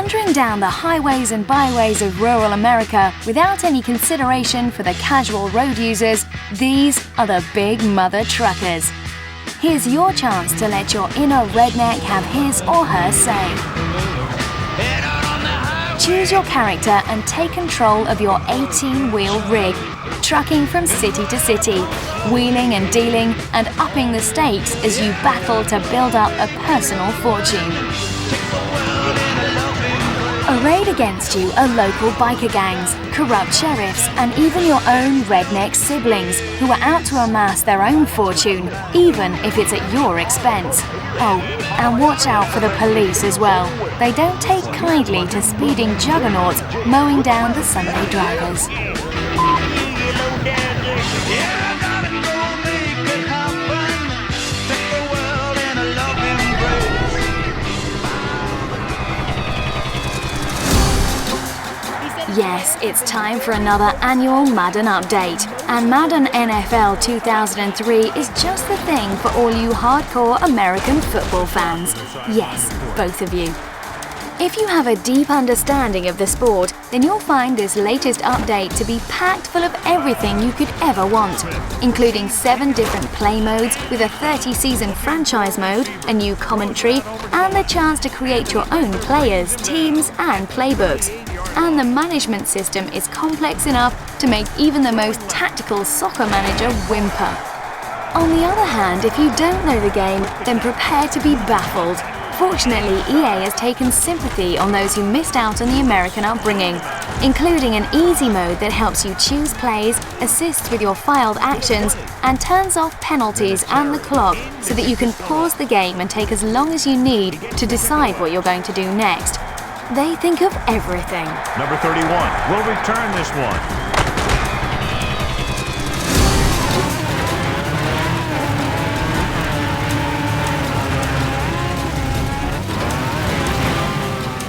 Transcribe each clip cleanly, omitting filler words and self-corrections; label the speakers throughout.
Speaker 1: Thundering down the highways and byways of rural America without any consideration for the casual road users, these are the Big Mutha Truckers. Here's your chance to let your inner redneck have his or her say. Choose your character and take control of your 18-wheel rig, trucking from city to city, wheeling and dealing and upping the stakes as you battle to build up a personal fortune. Arrayed against you are local biker gangs, corrupt sheriffs, and even your own redneck siblings who are out to amass their own fortune, even if it's at your expense. Oh, and watch out for the police as well. They don't take kindly to speeding juggernauts mowing down the Sunday drivers. Yes, it's time for another annual Madden update, and Madden NFL 2003 is just the thing for all you hardcore American football fans. Yes, both of you. If you have a deep understanding of the sport, then you'll find this latest update to be packed full of everything you could ever want, including 7 different play modes with a 30-season franchise mode, a new commentary, and the chance to create your own players, teams, and playbooks. And the management system is complex enough to make even the most tactical soccer manager whimper. On the other hand, if you don't know the game, then prepare to be baffled. Fortunately, EA has taken sympathy on those who missed out on the American upbringing, including an easy mode that helps you choose plays, assists with your filed actions, and turns off penalties and the clock so that you can pause the game and take as long as you need to decide what you're going to do next. They think of everything.
Speaker 2: Number 31 will return this one.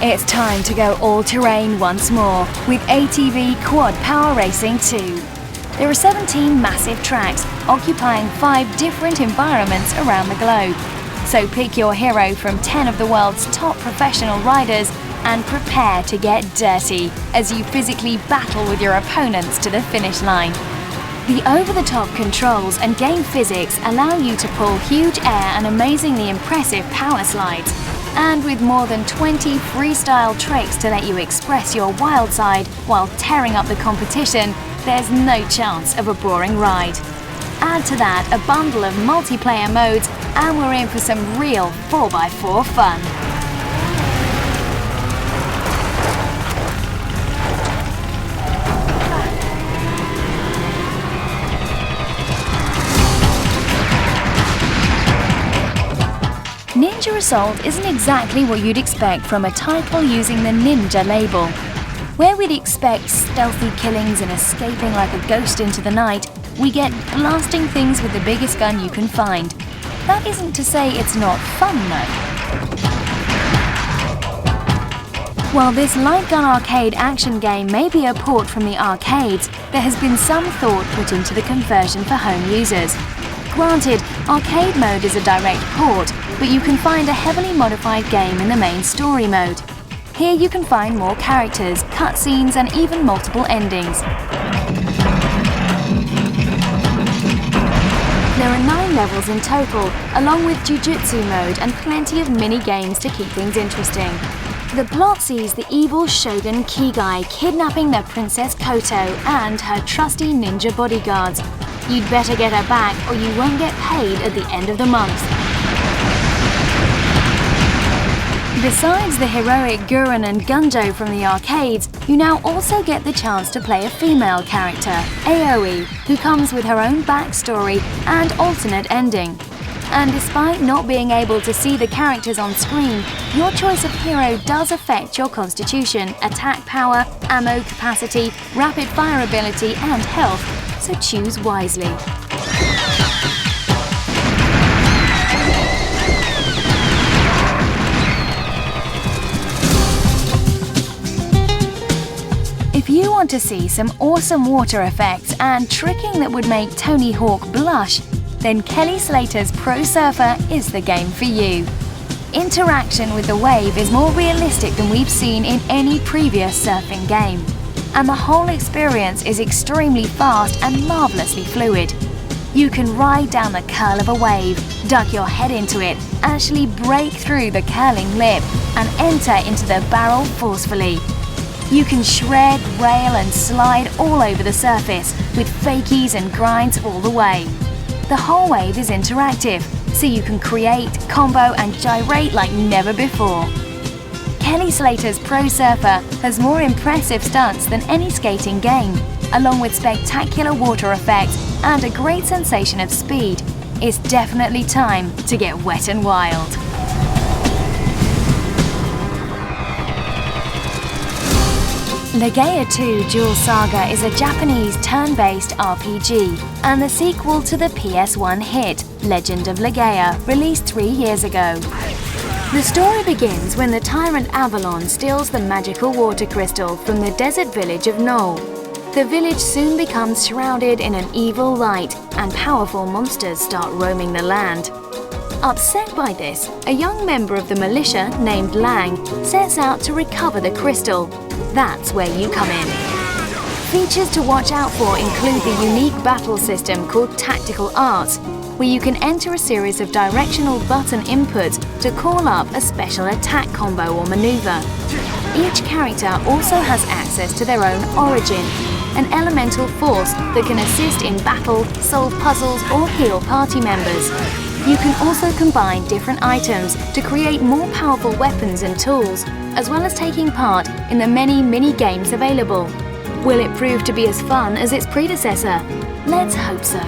Speaker 1: It's time to go all-terrain once more with ATV Quad Power Racing 2. There are 17 massive tracks occupying 5 different environments around the globe. So pick your hero from 10 of the world's top professional riders and prepare to get dirty as you physically battle with your opponents to the finish line. The over-the-top controls and game physics allow you to pull huge air and amazingly impressive power slides. And with more than 20 freestyle tricks to let you express your wild side while tearing up the competition, there's no chance of a boring ride. Add to that a bundle of multiplayer modes and we're in for some real 4x4 fun. Ninja Assault isn't exactly what you'd expect from a title using the Ninja label. Where we'd expect stealthy killings and escaping like a ghost into the night, we get blasting things with the biggest gun you can find. That isn't to say it's not fun though. While this light gun arcade action game may be a port from the arcades, there has been some thought put into the conversion for home users. Granted, arcade mode is a direct port, but you can find a heavily modified game in the main story mode. Here you can find more characters, cutscenes, and even multiple endings. There are 9 levels in total, along with Jiu-Jitsu mode and plenty of mini-games to keep things interesting. The plot sees the evil Shogun Kigai kidnapping the Princess Koto and her trusty ninja bodyguards. You'd better get her back or you won't get paid at the end of the month. Besides the heroic Gurren and Gunjo from the arcades, you now also get the chance to play a female character, Aoi, who comes with her own backstory and alternate ending. And despite not being able to see the characters on screen, your choice of hero does affect your constitution, attack power, ammo capacity, rapid fire ability, and health, so choose wisely. If you want to see some awesome water effects and tricking that would make Tony Hawk blush, then Kelly Slater's Pro Surfer is the game for you. Interaction with the wave is more realistic than we've seen in any previous surfing game, and the whole experience is extremely fast and marvelously fluid. You can ride down the curl of a wave, duck your head into it, actually break through the curling lip, and enter into the barrel forcefully. You can shred, rail and slide all over the surface, with fakies and grinds all the way. The whole wave is interactive, so you can create, combo and gyrate like never before. Kelly Slater's Pro Surfer has more impressive stunts than any skating game, along with spectacular water effects and a great sensation of speed. It's definitely time to get wet and wild. Legaia 2 Duel Saga is a Japanese turn-based RPG and the sequel to the PS1 hit, Legend of Legaia, released 3 years ago. The story begins when the tyrant Avalon steals the magical water crystal from the desert village of Knoll. The village soon becomes shrouded in an evil light and powerful monsters start roaming the land. Upset by this, a young member of the militia named Lang sets out to recover the crystal. That's where you come in. Features to watch out for include the unique battle system called Tactical Arts, where you can enter a series of directional button inputs to call up a special attack combo or maneuver. Each character also has access to their own origin, an elemental force that can assist in battle, solve puzzles or heal party members. You can also combine different items to create more powerful weapons and tools, as well as taking part in the many mini-games available. Will it prove to be as fun as its predecessor? Let's hope so.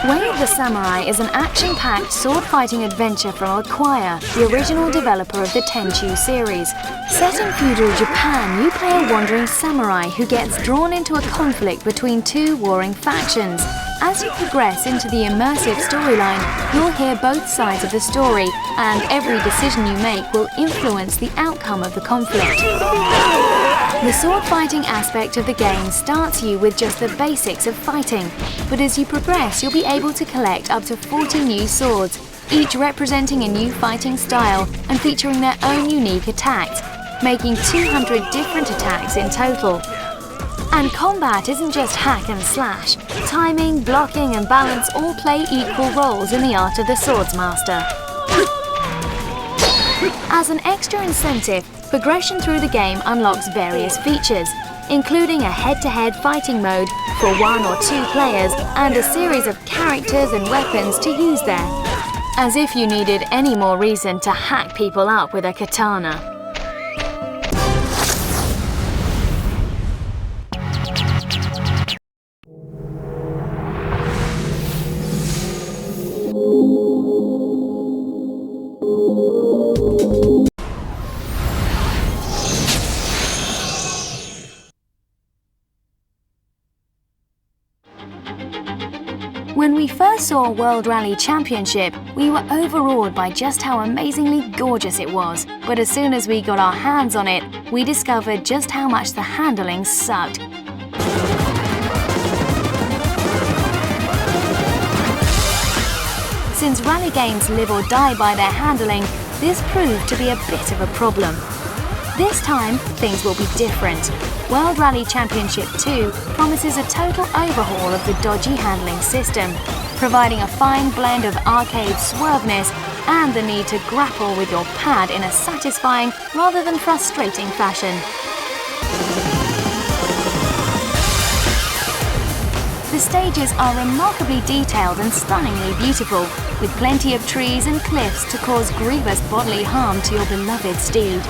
Speaker 1: Way of the Samurai is an action-packed sword-fighting adventure from Acquire, the original developer of the Tenchu series. Set in feudal Japan, you play a wandering samurai who gets drawn into a conflict between two warring factions. As you progress into the immersive storyline, you'll hear both sides of the story, and every decision you make will influence the outcome of the conflict. The sword-fighting aspect of the game starts you with just the basics of fighting, but as you progress you'll be able to collect up to 40 new swords, each representing a new fighting style and featuring their own unique attacks, making 200 different attacks in total. And combat isn't just hack and slash. Timing, blocking and balance all play equal roles in the art of the swordsmaster. As an extra incentive, progression through the game unlocks various features, including a head-to-head fighting mode for 1 or 2 players and a series of characters and weapons to use there. As if you needed any more reason to hack people up with a katana. When we first saw World Rally Championship, we were overawed by just how amazingly gorgeous it was. But as soon as we got our hands on it, we discovered just how much the handling sucked. Since rally games live or die by their handling, this proved to be a bit of a problem. This time, things will be different. World Rally Championship 2 promises a total overhaul of the dodgy handling system, providing a fine blend of arcade swerveness and the need to grapple with your pad in a satisfying rather than frustrating fashion. The stages are remarkably detailed and stunningly beautiful, with plenty of trees and cliffs to cause grievous bodily harm to your beloved steed.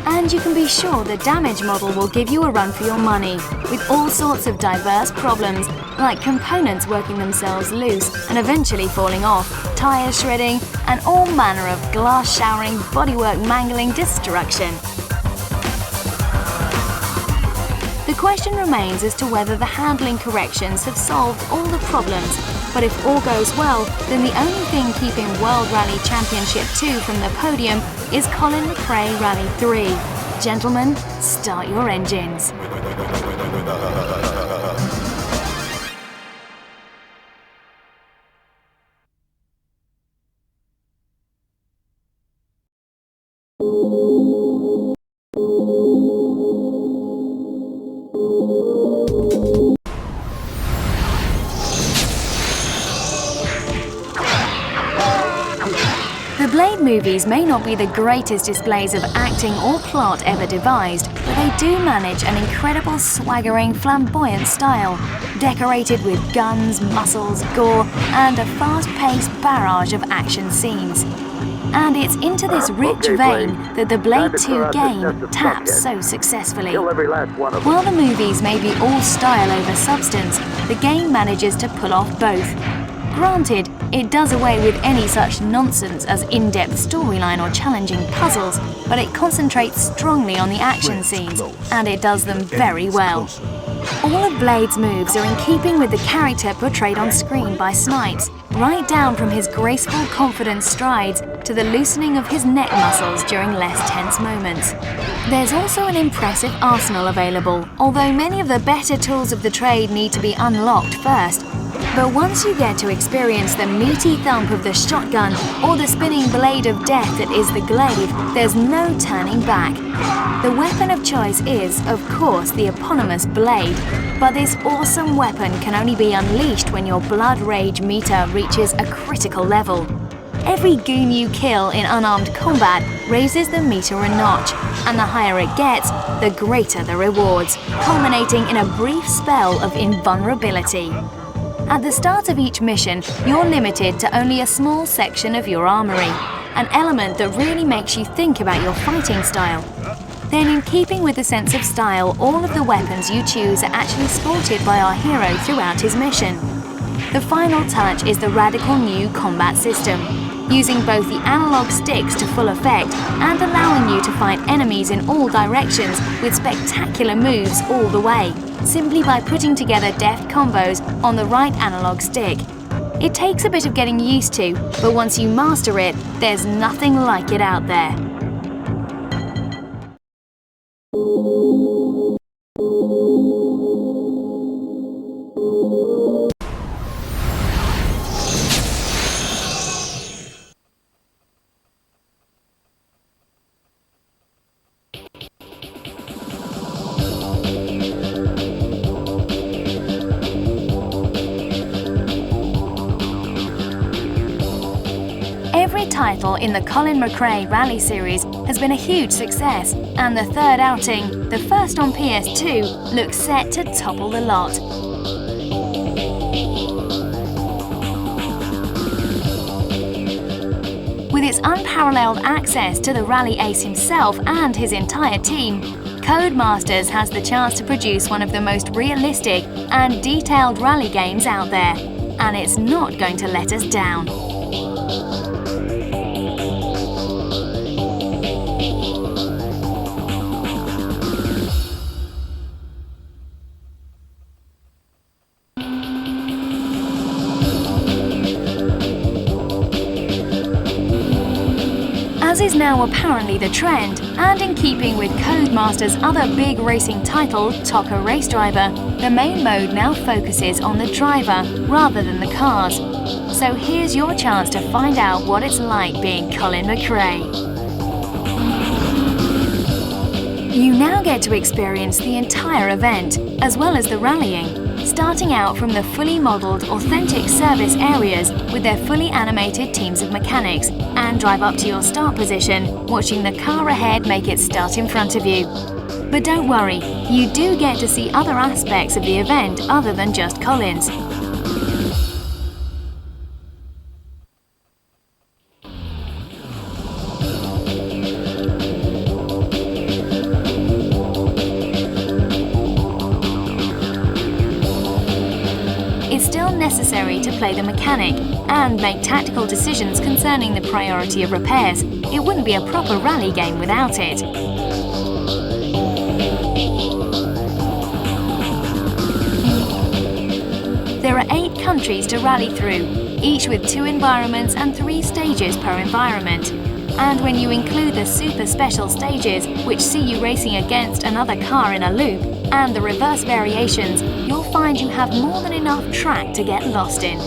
Speaker 1: And you can be sure the damage model will give you a run for your money, with all sorts of diverse problems, like components working themselves loose and eventually falling off, tyres shredding, and all manner of glass showering, bodywork mangling destruction. The question remains as to whether the handling corrections have solved all the problems, but if all goes well, then the only thing keeping World Rally Championship 2 from the podium is Colin McRae Rally 3. Gentlemen, start your engines. The Blade movies may not be the greatest displays of acting or plot ever devised, but they do manage an incredible swaggering, flamboyant style, decorated with guns, muscles, gore, and a fast-paced barrage of action scenes. And it's into this rich vein that the Blade 2 game taps so successfully. While the movies may be all style over substance, the game manages to pull off both. Granted, it does away with any such nonsense as in-depth storyline or challenging puzzles, but it concentrates strongly on the action scenes, and it does them very well. All of Blade's moves are in keeping with the character portrayed on screen by Snipes, right down from his graceful, confident strides to the loosening of his neck muscles during less tense moments. There's also an impressive arsenal available, although many of the better tools of the trade need to be unlocked first. But once you get to experience the meaty thump of the shotgun or the spinning blade of death that is the glaive, there's no turning back. The weapon of choice is, of course, the eponymous blade, but this awesome weapon can only be unleashed when your blood rage meter reaches a critical level. Every goon you kill in unarmed combat raises the meter a notch, and the higher it gets, the greater the rewards, culminating in a brief spell of invulnerability. At the start of each mission, you're limited to only a small section of your armory, an element that really makes you think about your fighting style. Then, in keeping with the sense of style, all of the weapons you choose are actually sported by our hero throughout his mission. The final touch is the radical new combat system, using both the analog sticks to full effect and allowing you to fight enemies in all directions with spectacular moves all the way, simply by putting together deft combos on the right analog stick. It takes a bit of getting used to, but once you master it, there's nothing like it out there. Every title in the Colin McRae Rally series has been a huge success, and the third outing, the first on PS2, looks set to topple the lot. With its unparalleled access to the rally ace himself and his entire team, Codemasters has the chance to produce one of the most realistic and detailed rally games out there, and it's not going to let us down. As is now apparently the trend, and in keeping with Codemasters' other big racing title, Toka Race Driver, the main mode now focuses on the driver rather than the cars. So here's your chance to find out what it's like being Colin McRae. You now get to experience the entire event, as well as the rallying, starting out from the fully modelled, authentic service areas with their fully animated teams of mechanics, and drive up to your start position, watching the car ahead make its start in front of you. But don't worry, you do get to see other aspects of the event other than just Colin's. It's still necessary to play the mechanic and make tactical decisions concerning the priority of repairs. It wouldn't be a proper rally game without it. There are 8 countries to rally through, each with 2 environments and 3 stages per environment. And when you include the super special stages, which see you racing against another car in a loop, and the reverse variations, you'll find you have more than enough track to get lost in.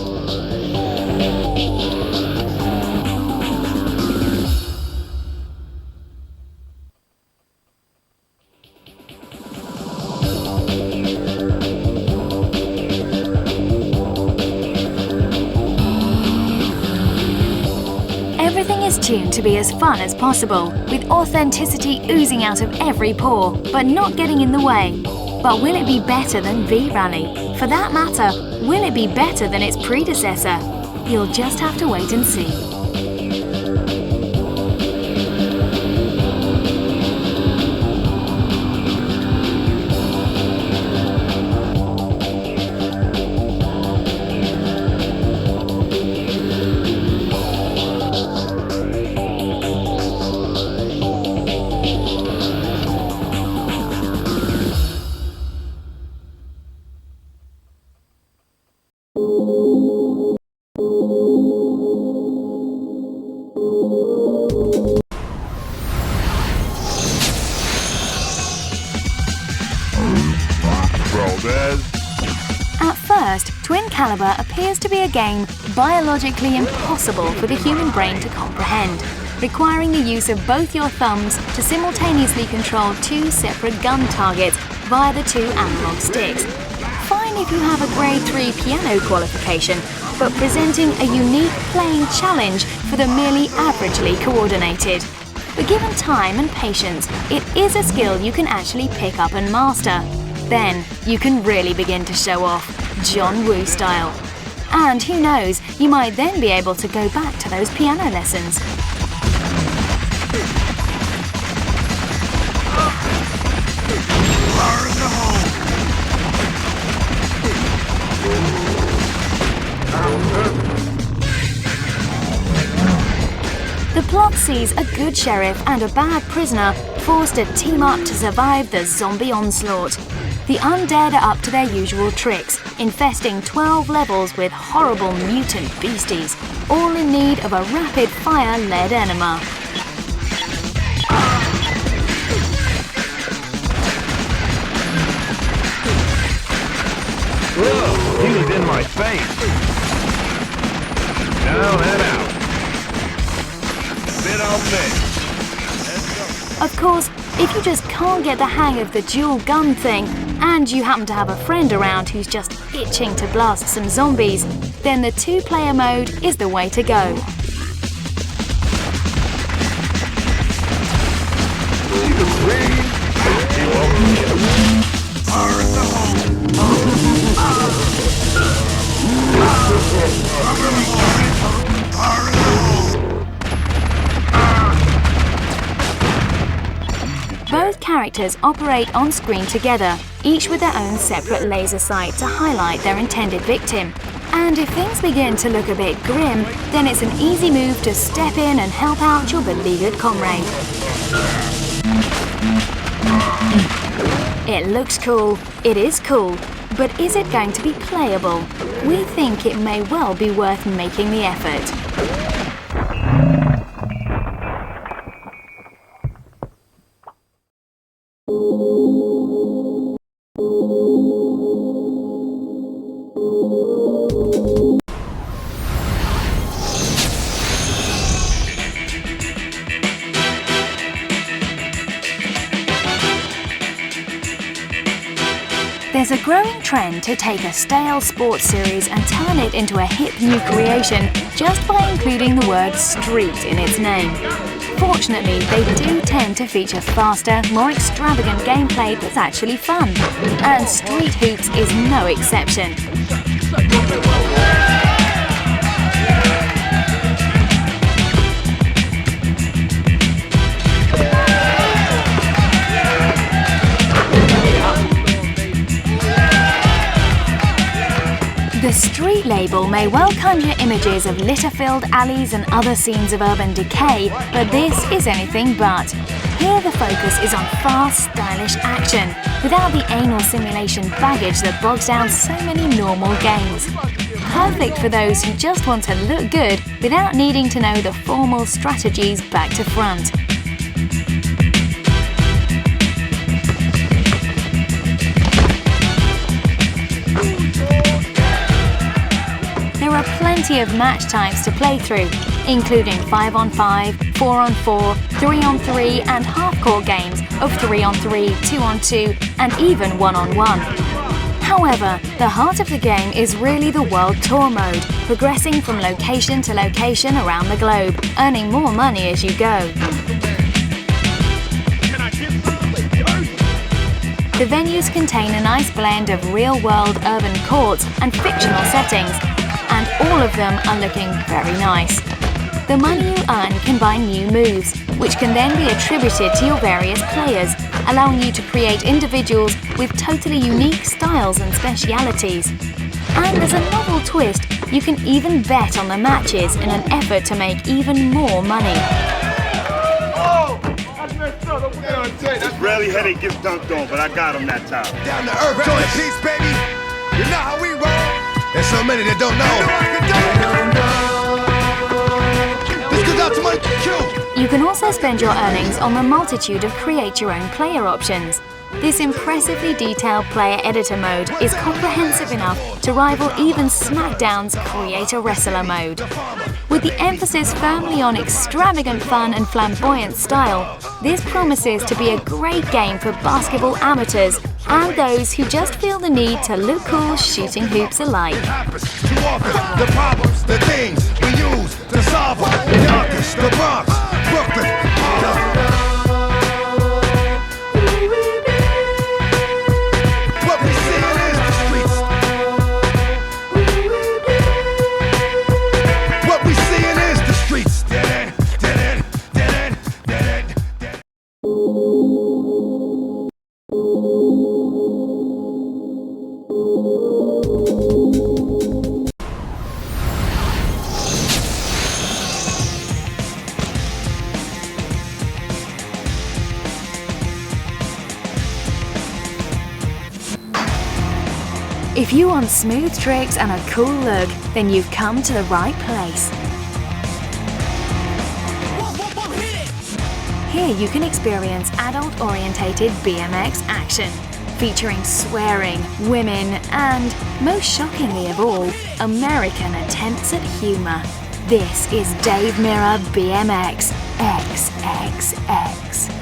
Speaker 1: tuned to be as fun as possible, with authenticity oozing out of every pore, but not getting in the way. But will it be better than V-Rally? For that matter, will it be better than its predecessor? You'll just have to wait and see. At first, Twin Caliber appears to be a game biologically impossible for the human brain to comprehend, requiring the use of both your thumbs to simultaneously control two separate gun targets via the two analog sticks. Fine if you have a Grade 3 piano qualification, but presenting a unique playing challenge for the merely averagely coordinated. But given time and patience, it is a skill you can actually pick up and master. Then you can really begin to show off, John Woo style. And who knows, you might then be able to go back to those piano lessons. The plot sees a good sheriff and a bad prisoner forced to team up to survive the zombie onslaught. The undead are up to their usual tricks, infesting 12 levels with horrible mutant beasties, all in need of a rapid-fire lead enema.
Speaker 2: Whoa, he was in my face. Down and out. Bit on me.
Speaker 1: Of course, if you just can't get the hang of the dual gun thing, and you happen to have a friend around who's just itching to blast some zombies, then the two-player mode is the way to go. Both characters operate on screen together, each with their own separate laser sight to highlight their intended victim. And if things begin to look a bit grim, then it's an easy move to step in and help out your beleaguered comrade. It looks cool, it is cool, but is it going to be playable? We think it may well be worth making the effort. There's a growing trend to take a stale sports series and turn it into a hip new creation just by including the word street in its name. Fortunately, they do tend to feature faster, more extravagant gameplay that's actually fun. And Street Hoops is no exception. The Street label may well conjure images of litter-filled alleys and other scenes of urban decay, but this is anything but. Here the focus is on fast, stylish action, without the anal simulation baggage that bogs down so many normal games. Perfect for those who just want to look good without needing to know the formal strategies back to front. There are plenty of match types to play through, including 5-on-5, 4-on-4, 3-on-3 and half-court games of 3-on-3, 2-on-2 and even 1-on-1. However, the heart of the game is really the World Tour mode, progressing from location to location around the globe, earning more money as you go. The venues contain a nice blend of real-world urban courts and fictional settings, and all of them are looking very nice. The money you earn can buy new moves, which can then be attributed to your various players, allowing you to create individuals with totally unique styles and specialities. And as a novel twist, you can even bet on the matches in an effort to make even more money.
Speaker 3: Oh, that's messed up. That's
Speaker 4: Rarely headache gets dunked on, but I got him that time.
Speaker 3: down to earth, joint peace, baby. You know how we roll. There's so many that don't know. This goes out to my Q.
Speaker 1: You can also spend your earnings on the multitude of create your own player options. This impressively detailed player editor mode is comprehensive enough to rival even SmackDown's Create a Wrestler mode. With the emphasis firmly on extravagant fun and flamboyant style, this promises to be a great game for basketball amateurs and those who just feel the need to look cool shooting hoops alike.
Speaker 3: Too often, the problems, the things we use to solve them. Yonkers, the Bronx, Brooklyn, Harlem. What we seeing is the streets. What we seeing is the streets. Dead end, dead end, dead end, dead end, dead end.
Speaker 1: If you want smooth tricks and a cool look, then you've come to the right place. Here you can experience adult-orientated BMX action, featuring swearing, women, and, most shockingly of all, American attempts at humor. This is Mirra BMX XXX.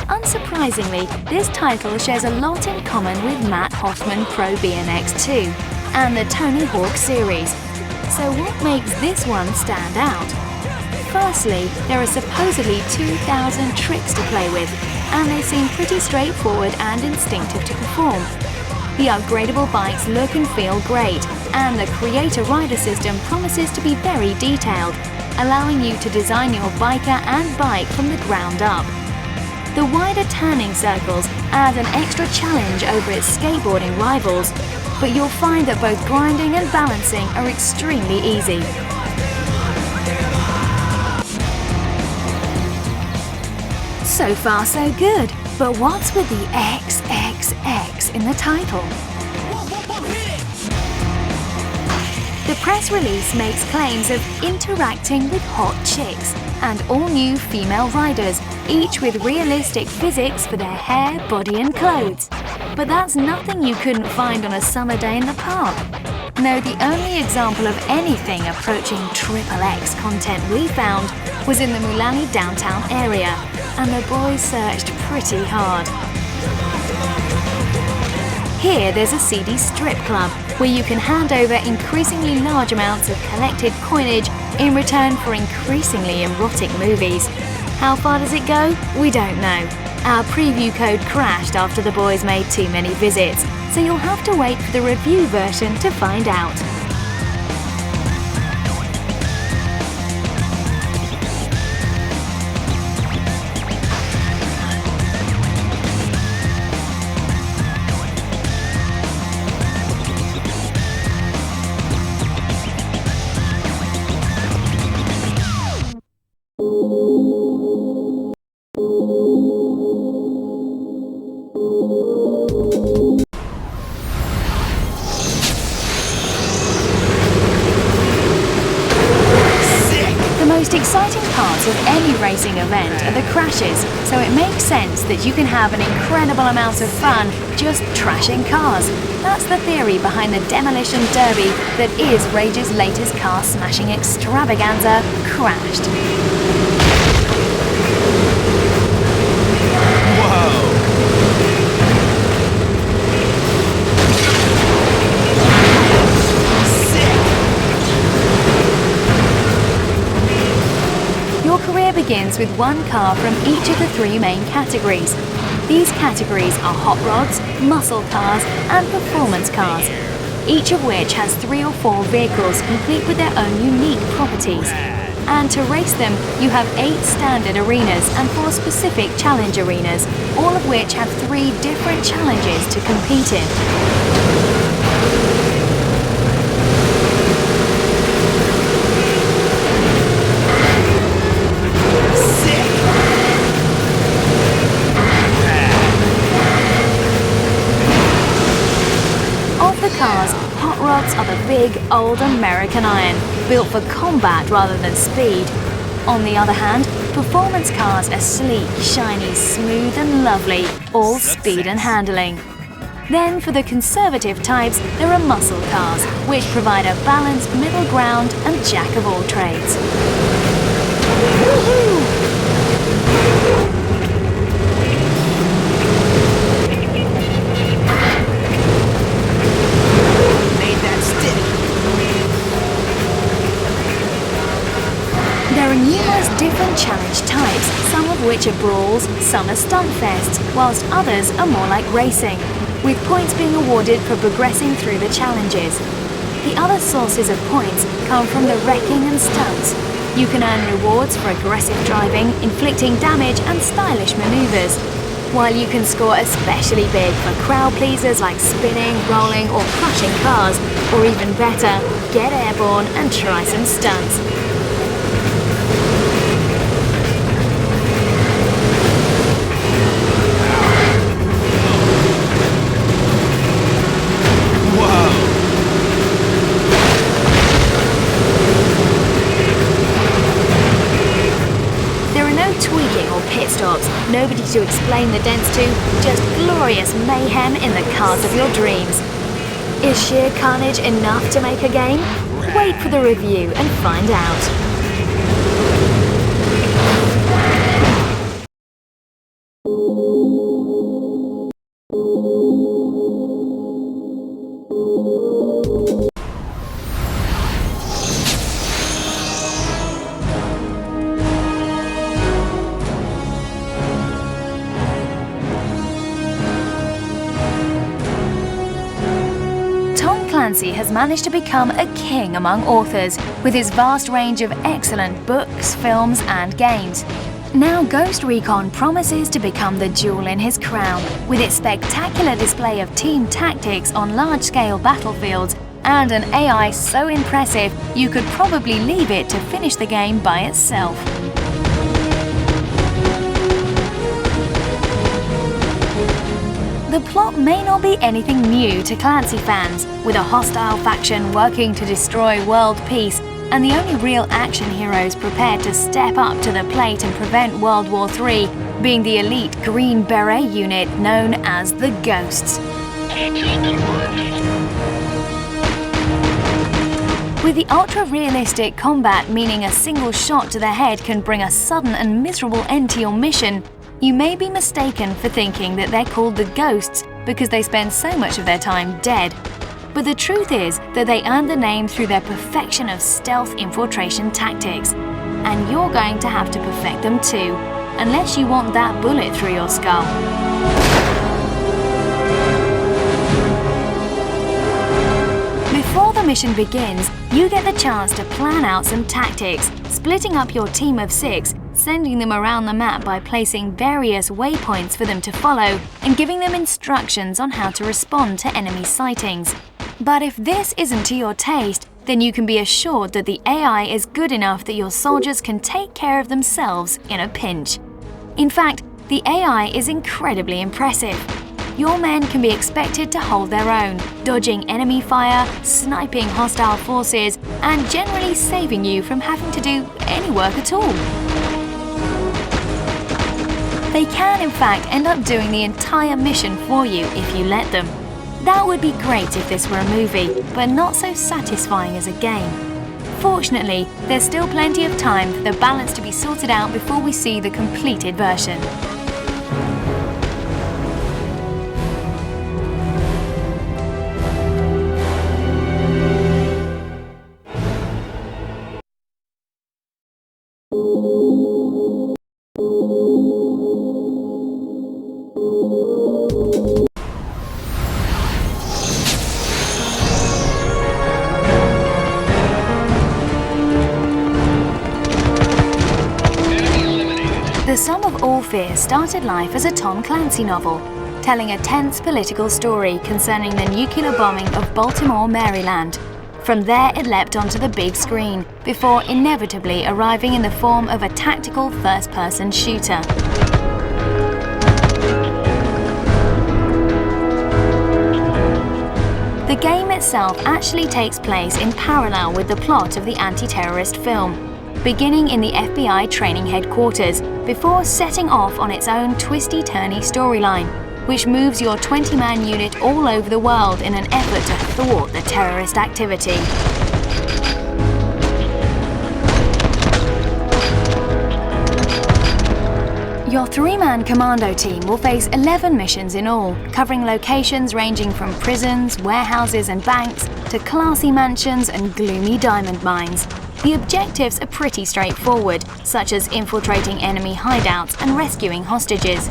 Speaker 1: Unsurprisingly, this title shares a lot in common with Hoffman Pro BMX 2 and the Tony Hawk series. So what makes this one stand out? Firstly, there are supposedly 2,000 tricks to play with, and they seem pretty straightforward and instinctive to perform. The upgradable bikes look and feel great, and the Creator Rider system promises to be very detailed, allowing you to design your biker and bike from the ground up. The wider turning circles add an extra challenge over its skateboarding rivals, but you'll find that both grinding and balancing are extremely easy. So far so good, but what's with the XXX in the title? The press release makes claims of interacting with hot chicks and all new female riders, each with realistic physics for their hair, body and clothes. But that's nothing you couldn't find on a summer day in the park. No, the only example of anything approaching XXX content we found was in the Mulani downtown area, and the boys searched pretty hard. Here there's a seedy strip club where you can hand over increasingly large amounts of collected coinage in return for increasingly erotic movies. How far does it go? We don't know. Our preview code crashed after the boys made too many visits, so you'll have to wait for the review version to find out. The most exciting parts of any racing event are the crashes, so it makes sense that you can have an incredible amount of fun just trashing cars. That's the theory behind the demolition derby that is Rage's latest car smashing extravaganza, Crashed. career begins with one car from each of the 3 main categories. These categories are hot rods, muscle cars, and performance cars, each of which has 3 or 4 vehicles complete with their own unique properties. And to race them, you have 8 standard arenas and 4 specific challenge arenas, all of which have 3 different challenges to compete in. Of the cars, hot rods are the big, old American iron, built for combat rather than speed. On the other hand, performance cars are sleek, shiny, smooth and lovely, all speed and handling. Then for the conservative types, there are muscle cars, which provide a balanced middle ground and jack of all trades. There are numerous different challenge types, some of which are brawls, some are stunt fests, whilst others are more like racing, with points being awarded for progressing through the challenges. The other sources of points come from the wrecking and stunts. You can earn rewards for aggressive driving, inflicting damage and stylish maneuvers, while you can score especially big for crowd pleasers like spinning, rolling or crushing cars, or even better, get airborne and try some stunts. Pit stops, nobody to explain the dents to, just glorious mayhem in the cars of your dreams. Is sheer carnage enough to make a game? Wait for the review and find out. Clancy has managed to become a king among authors, with his vast range of excellent books, films and games. Now Ghost Recon promises to become the jewel in his crown, with its spectacular display of team tactics on large-scale battlefields and an AI so impressive you could probably leave it to finish the game by itself. The plot may not be anything new to Clancy fans, with a hostile faction working to destroy world peace and the only real action heroes prepared to step up to the plate and prevent World War III being the elite Green Beret unit known as the Ghosts. With the ultra-realistic combat meaning a single shot to the head can bring a sudden and miserable end to your mission, you may be mistaken for thinking that they're called the Ghosts because they spend so much of their time dead. But the truth is that they earned the name through their perfection of stealth infiltration tactics. And you're going to have to perfect them too, unless you want that bullet through your skull. Before the mission begins, you get the chance to plan out some tactics, splitting up your team of 6, sending them around the map by placing various waypoints for them to follow and giving them instructions on how to respond to enemy sightings. But if this isn't to your taste, then you can be assured that the AI is good enough that your soldiers can take care of themselves in a pinch. In fact, the AI is incredibly impressive. Your men can be expected to hold their own, dodging enemy fire, sniping hostile forces, and generally saving you from having to do any work at all. They can, in fact, end up doing the entire mission for you if you let them. That would be great if this were a movie, but not so satisfying as a game. Fortunately, there's still plenty of time for the balance to be sorted out before we see the completed version. The Sum of All Fear started life as a Tom Clancy novel, telling a tense political story concerning the nuclear bombing of Baltimore, Maryland. From there it leapt onto the big screen, before inevitably arriving in the form of a tactical first-person shooter. The game itself actually takes place in parallel with the plot of the anti-terrorist film, beginning in the FBI training headquarters, before setting off on its own twisty-turny storyline, which moves your 20-man unit all over the world in an effort to thwart the terrorist activity. Your 3-man commando team will face 11 missions in all, covering locations ranging from prisons, warehouses and banks, to classy mansions and gloomy diamond mines. The objectives are pretty straightforward, such as infiltrating enemy hideouts and rescuing hostages.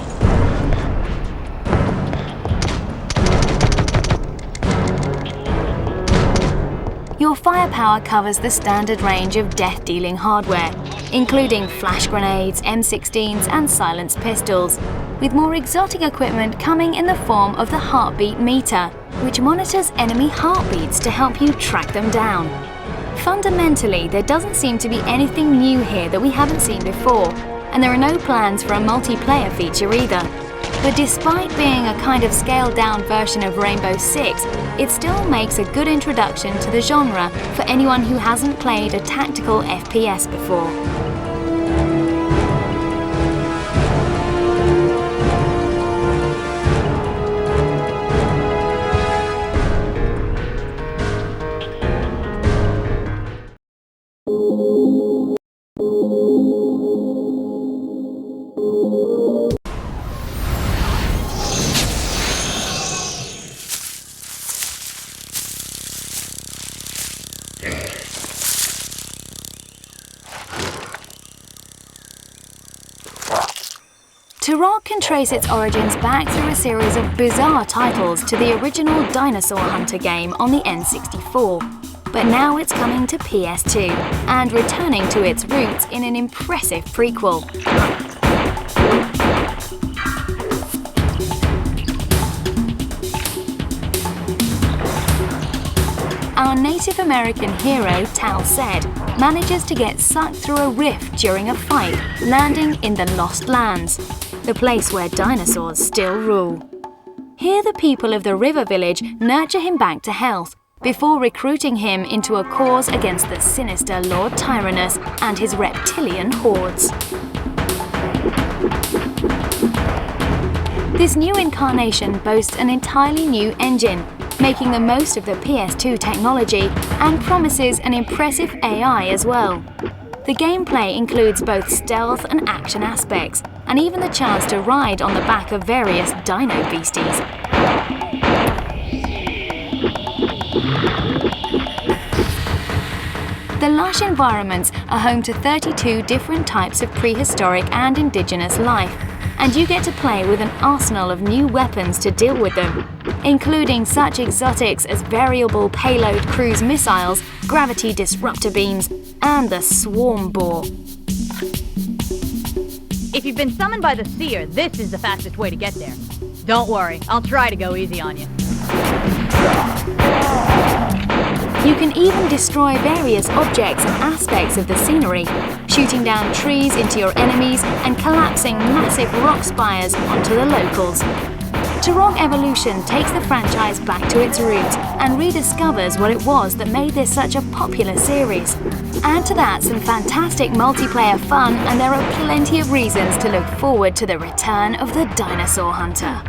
Speaker 1: Your firepower covers the standard range of death-dealing hardware, including flash grenades, M16s and silenced pistols, with more exotic equipment coming in the form of the heartbeat meter, which monitors enemy heartbeats to help you track them down. Fundamentally, there doesn't seem to be anything new here that we haven't seen before, and there are no plans for a multiplayer feature either. But despite being a kind of scaled-down version of Rainbow Six, it still makes a good introduction to the genre for anyone who hasn't played a tactical FPS before. Turok can trace its origins back through a series of bizarre titles to the original Dinosaur Hunter game on the N64, but now it's coming to PS2 and returning to its roots in an impressive prequel. Our Native American hero, Tal Ced, manages to get sucked through a rift during a fight, landing in the Lost Lands, the place where dinosaurs still rule. Here the people of the river village nurture him back to health, before recruiting him into a cause against the sinister Lord Tyrannus and his reptilian hordes. This new incarnation boasts an entirely new engine, making the most of the PS2 technology, and promises an impressive AI as well. The gameplay includes both stealth and action aspects, and even the chance to ride on the back of various dino beasties. The lush environments are home to 32 different types of prehistoric and indigenous life, and you get to play with an arsenal of new weapons to deal with them, including such exotics as variable payload cruise missiles, gravity disruptor beams, and the swarm boar.
Speaker 5: If you've been summoned by the Seer, this is the fastest way to get there. Don't worry, I'll try to go easy on you.
Speaker 1: You can even destroy various objects and aspects of the scenery, shooting down trees into your enemies and collapsing massive rock spires onto the locals. Turok Evolution takes the franchise back to its roots and rediscovers what it was that made this such a popular series. Add to that some fantastic multiplayer fun, and there are plenty of reasons to look forward to the return of the Dinosaur Hunter.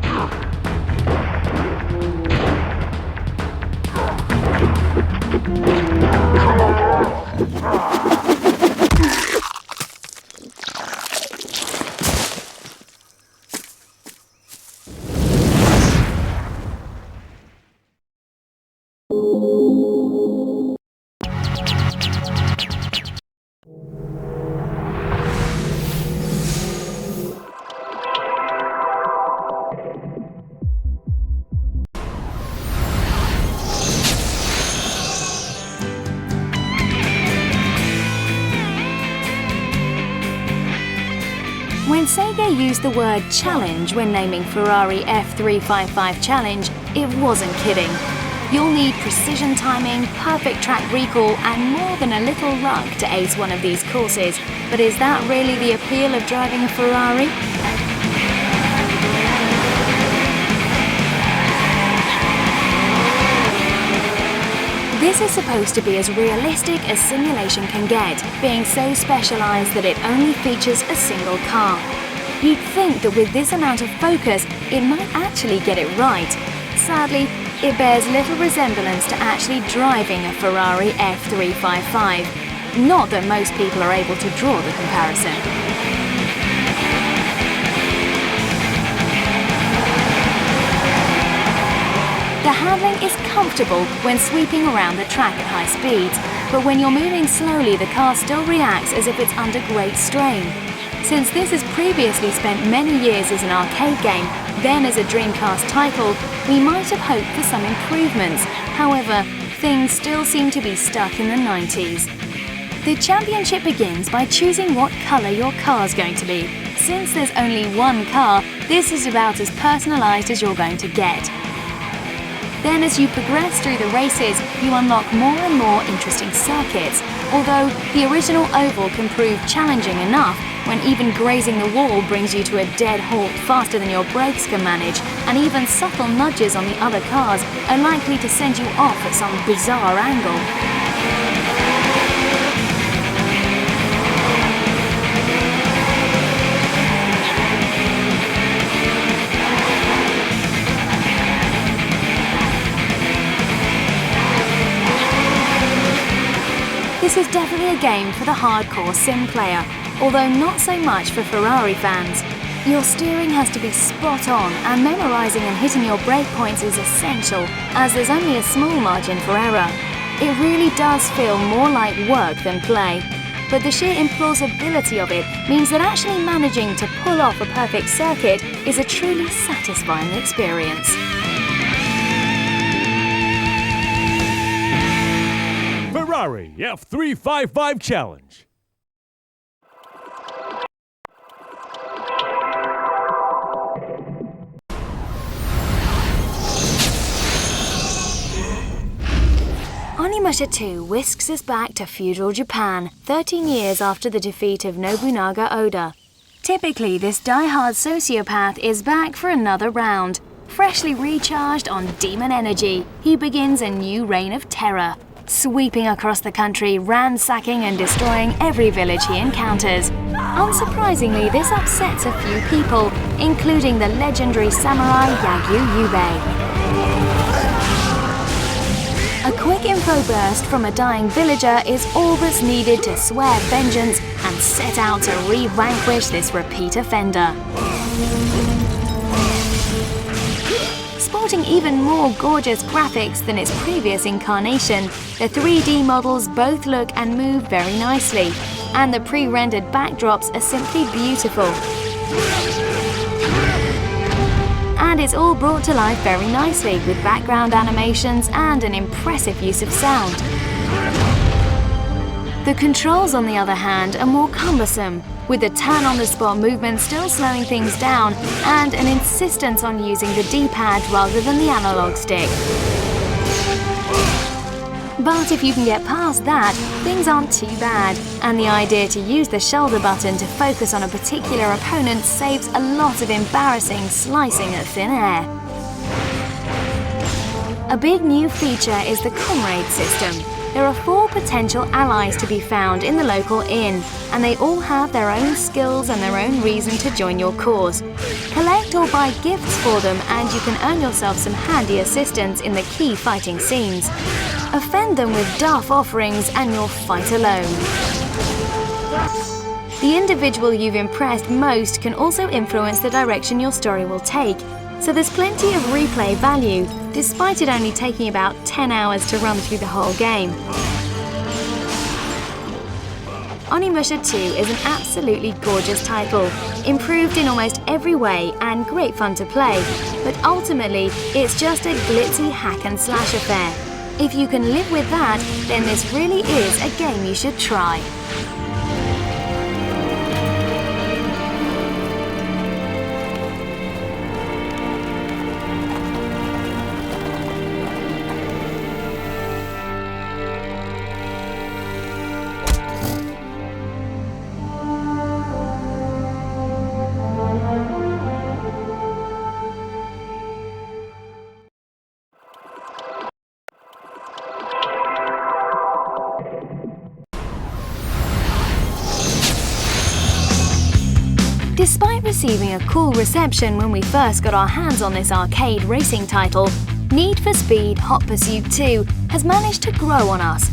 Speaker 1: When Saga used the word challenge when naming Ferrari F355 Challenge, it wasn't kidding. You'll need precision timing, perfect track recall, and more than a little luck to ace one of these courses. But is that really the appeal of driving a Ferrari? This is supposed to be as realistic as simulation can get, being so specialized that it only features a single car. You'd think that with this amount of focus, it might actually get it right. Sadly, it bears little resemblance to actually driving a Ferrari F355. Not that most people are able to draw the comparison. The handling is comfortable when sweeping around the track at high speeds, but when you're moving slowly, the car still reacts as if it's under great strain. Since this has previously spent many years as an arcade game, then as a Dreamcast title, we might have hoped for some improvements. However, things still seem to be stuck in the 90s. The championship begins by choosing what colour your car's going to be. Since there's only one car, this is about as personalised as you're going to get. Then as you progress through the races, you unlock more and more interesting circuits, although the original oval can prove challenging enough when even grazing the wall brings you to a dead halt faster than your brakes can manage, and even subtle nudges on the other cars are likely to send you off at some bizarre angle. This is definitely a game for the hardcore sim player, although not so much for Ferrari fans. Your steering has to be spot on, and memorising and hitting your brake points is essential, as there's only a small margin for error. It really does feel more like work than play, but the sheer implausibility of it means that actually managing to pull off a perfect circuit is a truly satisfying experience.
Speaker 6: Ferrari F355 Challenge.
Speaker 1: Onimusha 2 whisks us back to feudal Japan, 13 years after the defeat of Nobunaga Oda. Typically, this die-hard sociopath is back for another round. Freshly recharged on demon energy, he begins a new reign of terror, sweeping across the country, ransacking and destroying every village he encounters. Unsurprisingly, this upsets a few people, including the legendary samurai Yagyu Yubei. A quick info burst from a dying villager is all that's needed to swear vengeance and set out to re-vanquish this repeat offender. Sporting even more gorgeous graphics than its previous incarnation, the 3D models both look and move very nicely, and the pre-rendered backdrops are simply beautiful. And it's all brought to life very nicely with background animations and an impressive use of sound. The controls, on the other hand, are more cumbersome, with the turn-on-the-spot movement still slowing things down and an insistence on using the D-pad rather than the analog stick. But if you can get past that, things aren't too bad, and the idea to use the shoulder button to focus on a particular opponent saves a lot of embarrassing slicing at thin air. A big new feature is the Comrade system. There are 4 potential allies to be found in the local inn, and they all have their own skills and their own reason to join your cause. Collect or buy gifts for them, and you can earn yourself some handy assistance in the key fighting scenes. Offend them with daft offerings and you'll fight alone. The individual you've impressed most can also influence the direction your story will take, so there's plenty of replay value, despite it only taking about 10 hours to run through the whole game. Onimusha 2 is an absolutely gorgeous title, improved in almost every way and great fun to play, but ultimately it's just a glitzy hack and slash affair. If you can live with that, then this really is a game you should try. Despite receiving a cool reception when we first got our hands on this arcade racing title, Need for Speed Hot Pursuit 2 has managed to grow on us.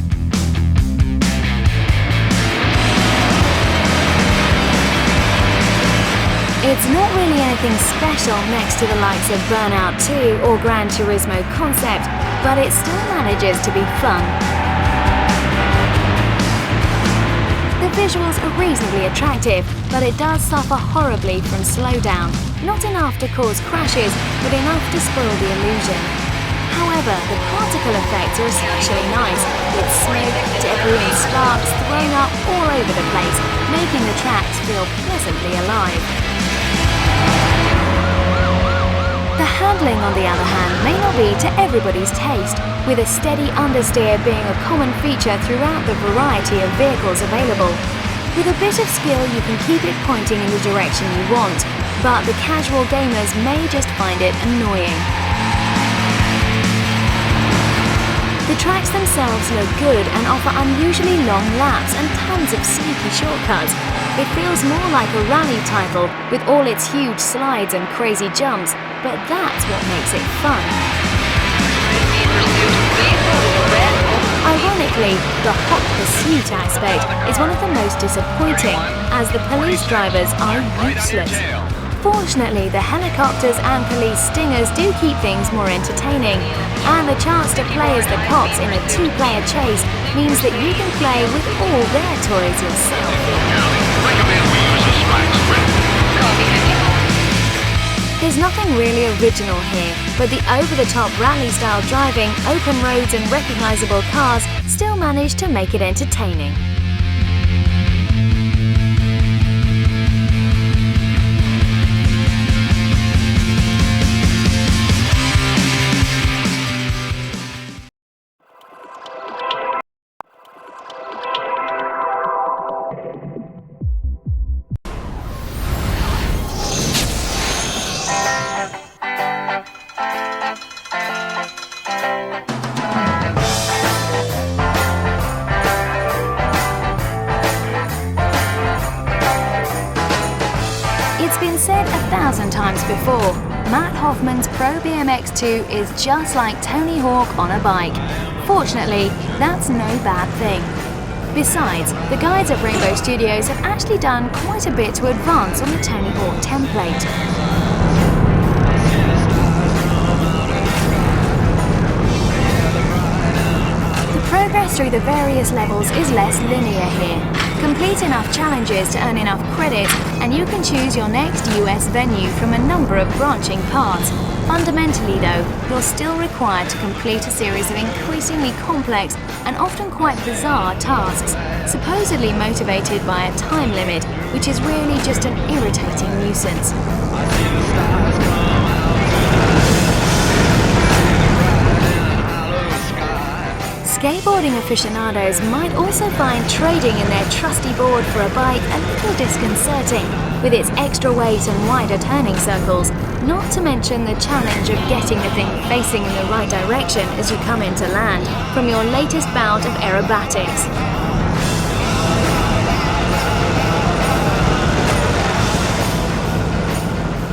Speaker 1: It's not really anything special next to the likes of Burnout 2 or Gran Turismo Concept, but it still manages to be fun. The visuals are reasonably attractive, but it does suffer horribly from slowdown. Not enough to cause crashes, but enough to spoil the illusion. However, the particle effects are especially nice, with smoke, debris and sparks thrown up all over the place, making the tracks feel pleasantly alive. The handling, on the other hand, may not be to everybody's taste, with a steady understeer being a common feature throughout the variety of vehicles available. With a bit of skill, you can keep it pointing in the direction you want, but the casual gamers may just find it annoying. The tracks themselves look good and offer unusually long laps and tons of sneaky shortcuts. It feels more like a rally title with all its huge slides and crazy jumps, but that's what makes it fun. Ironically, the hot pursuit aspect is one of the most disappointing, as the police drivers are useless. Fortunately, the helicopters and police stingers do keep things more entertaining, and the chance to play as the cops in a two-player chase means that you can play with all their toys yourself. There's nothing really original here, but the over-the-top rally-style driving, open roads and recognizable cars still manage to make it entertaining. Said 1,000 times before, Matt Hoffman's Pro BMX 2 is just like Tony Hawk on a bike. Fortunately, that's no bad thing. Besides, the guys at Rainbow Studios have actually done quite a bit to advance on the Tony Hawk template. Progress through the various levels is less linear here. Complete enough challenges to earn enough credits, and you can choose your next US venue from a number of branching paths. Fundamentally though, you're still required to complete a series of increasingly complex and often quite bizarre tasks, supposedly motivated by a time limit, which is really just an irritating nuisance. Skateboarding aficionados might also find trading in their trusty board for a bike a little disconcerting, with its extra weight and wider turning circles, not to mention the challenge of getting the thing facing in the right direction as you come into land from your latest bout of aerobatics.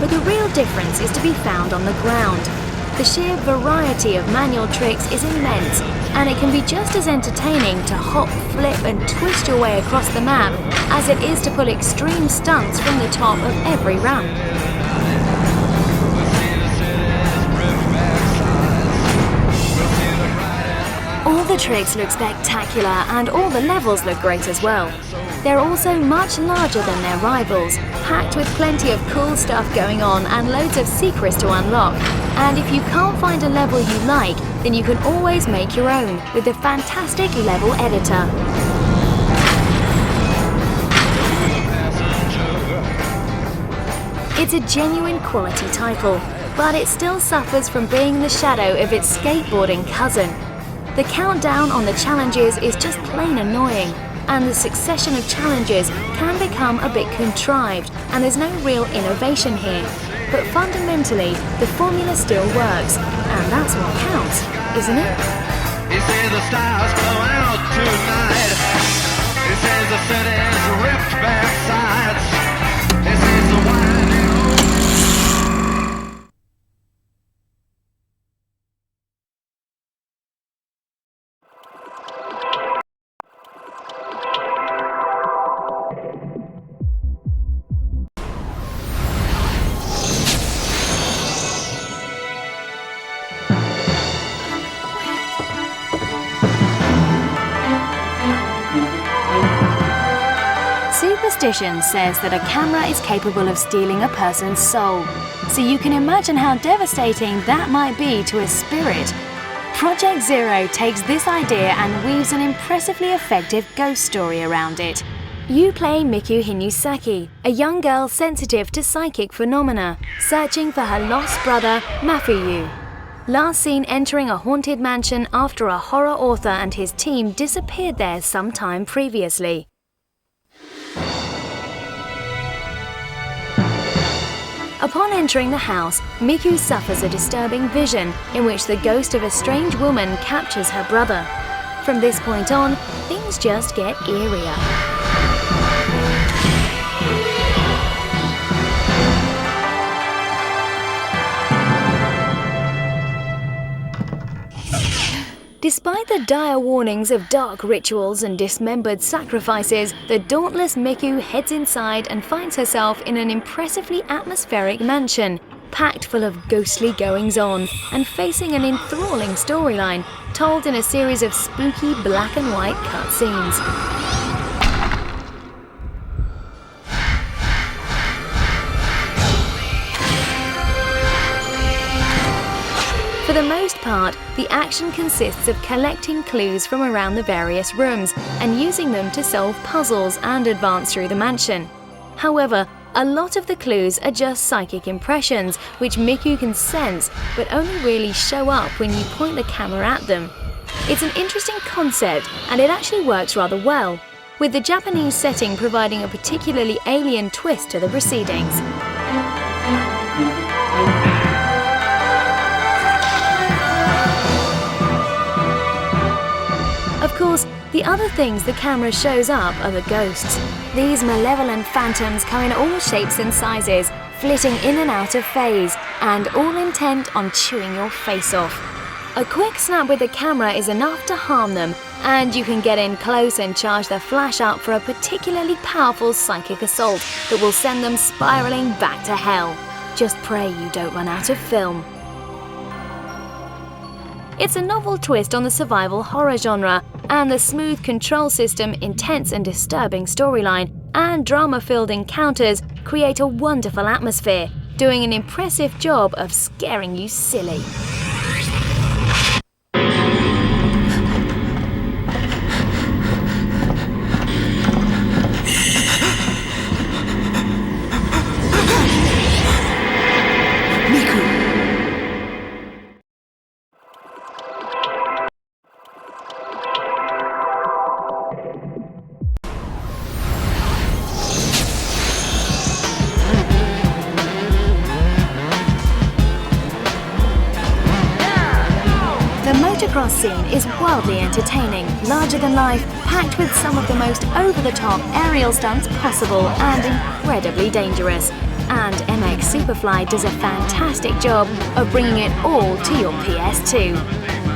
Speaker 1: But the real difference is to be found on the ground. The sheer variety of manual tricks is immense, and it can be just as entertaining to hop, flip and twist your way across the map as it is to pull extreme stunts from the top of every ramp. All the tricks look spectacular and all the levels look great as well. They're also much larger than their rivals, packed with plenty of cool stuff going on and loads of secrets to unlock. And if you can't find a level you like, then you can always make your own with the fantastic level editor. It's a genuine quality title, but it still suffers from being the shadow of its skateboarding cousin. The countdown on the challenges is just plain annoying, and the succession of challenges can become a bit contrived, and there's no real innovation here. But fundamentally, the formula still works, and that's what counts, isn't it?
Speaker 3: He says the stars come out tonight. He says the city's ripped back sides. He says the
Speaker 1: superstition says that a camera is capable of stealing a person's soul, so you can imagine how devastating that might be to a spirit. Project Zero takes this idea and weaves an impressively effective ghost story around it. You play Miku Hinusaki, a young girl sensitive to psychic phenomena, searching for her lost brother, Mafuyu. Last seen entering a haunted mansion after a horror author and his team disappeared there some time previously. Upon entering the house, Miku suffers a disturbing vision in which the ghost of a strange woman captures her brother. From this point on, things just get eerier. Despite the dire warnings of dark rituals and dismembered sacrifices, the dauntless Miku heads inside and finds herself in an impressively atmospheric mansion, packed full of ghostly goings-on and facing an enthralling storyline told in a series of spooky black and white cutscenes. For the most part, the action consists of collecting clues from around the various rooms and using them to solve puzzles and advance through the mansion. However, a lot of the clues are just psychic impressions which Miku can sense but only really show up when you point the camera at them. It's an interesting concept and it actually works rather well, with the Japanese setting providing a particularly alien twist to the proceedings. Of course, the other things the camera shows up are the ghosts. These malevolent phantoms come in all shapes and sizes, flitting in and out of phase, and all intent on chewing your face off. A quick snap with the camera is enough to harm them, and you can get in close and charge the flash up for a particularly powerful psychic assault that will send them spiraling back to hell. Just pray you don't run out of film. It's a novel twist on the survival horror genre, and the smooth control system, intense and disturbing storyline, and drama-filled encounters create a wonderful atmosphere, doing an impressive job of scaring you silly. Motocross scene is wildly entertaining, larger than life, packed with some of the most over-the-top aerial stunts possible and incredibly dangerous. And MX Superfly does a fantastic job of bringing it all to your PS2.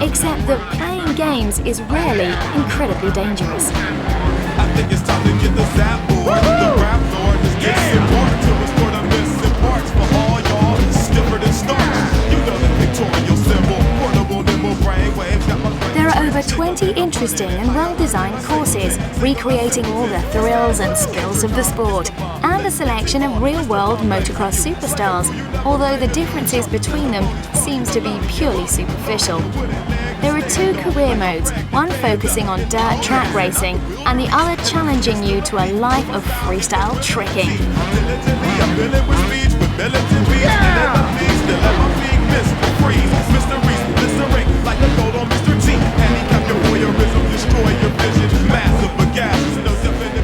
Speaker 1: Except that playing games is rarely incredibly dangerous.
Speaker 3: I think it's time to get the zap board. The rap lord is getting more to restore the missing parts for all y'all skippered and starch. You know the pictorial symbol, portable nimble brainwaves.
Speaker 1: There are over 20 interesting and well-designed courses recreating all the thrills and skills of the sport, and a selection of real-world motocross superstars, although the differences between them seems to be purely superficial. There are two career modes, one focusing on dirt track racing and the other challenging you to a life of freestyle tricking.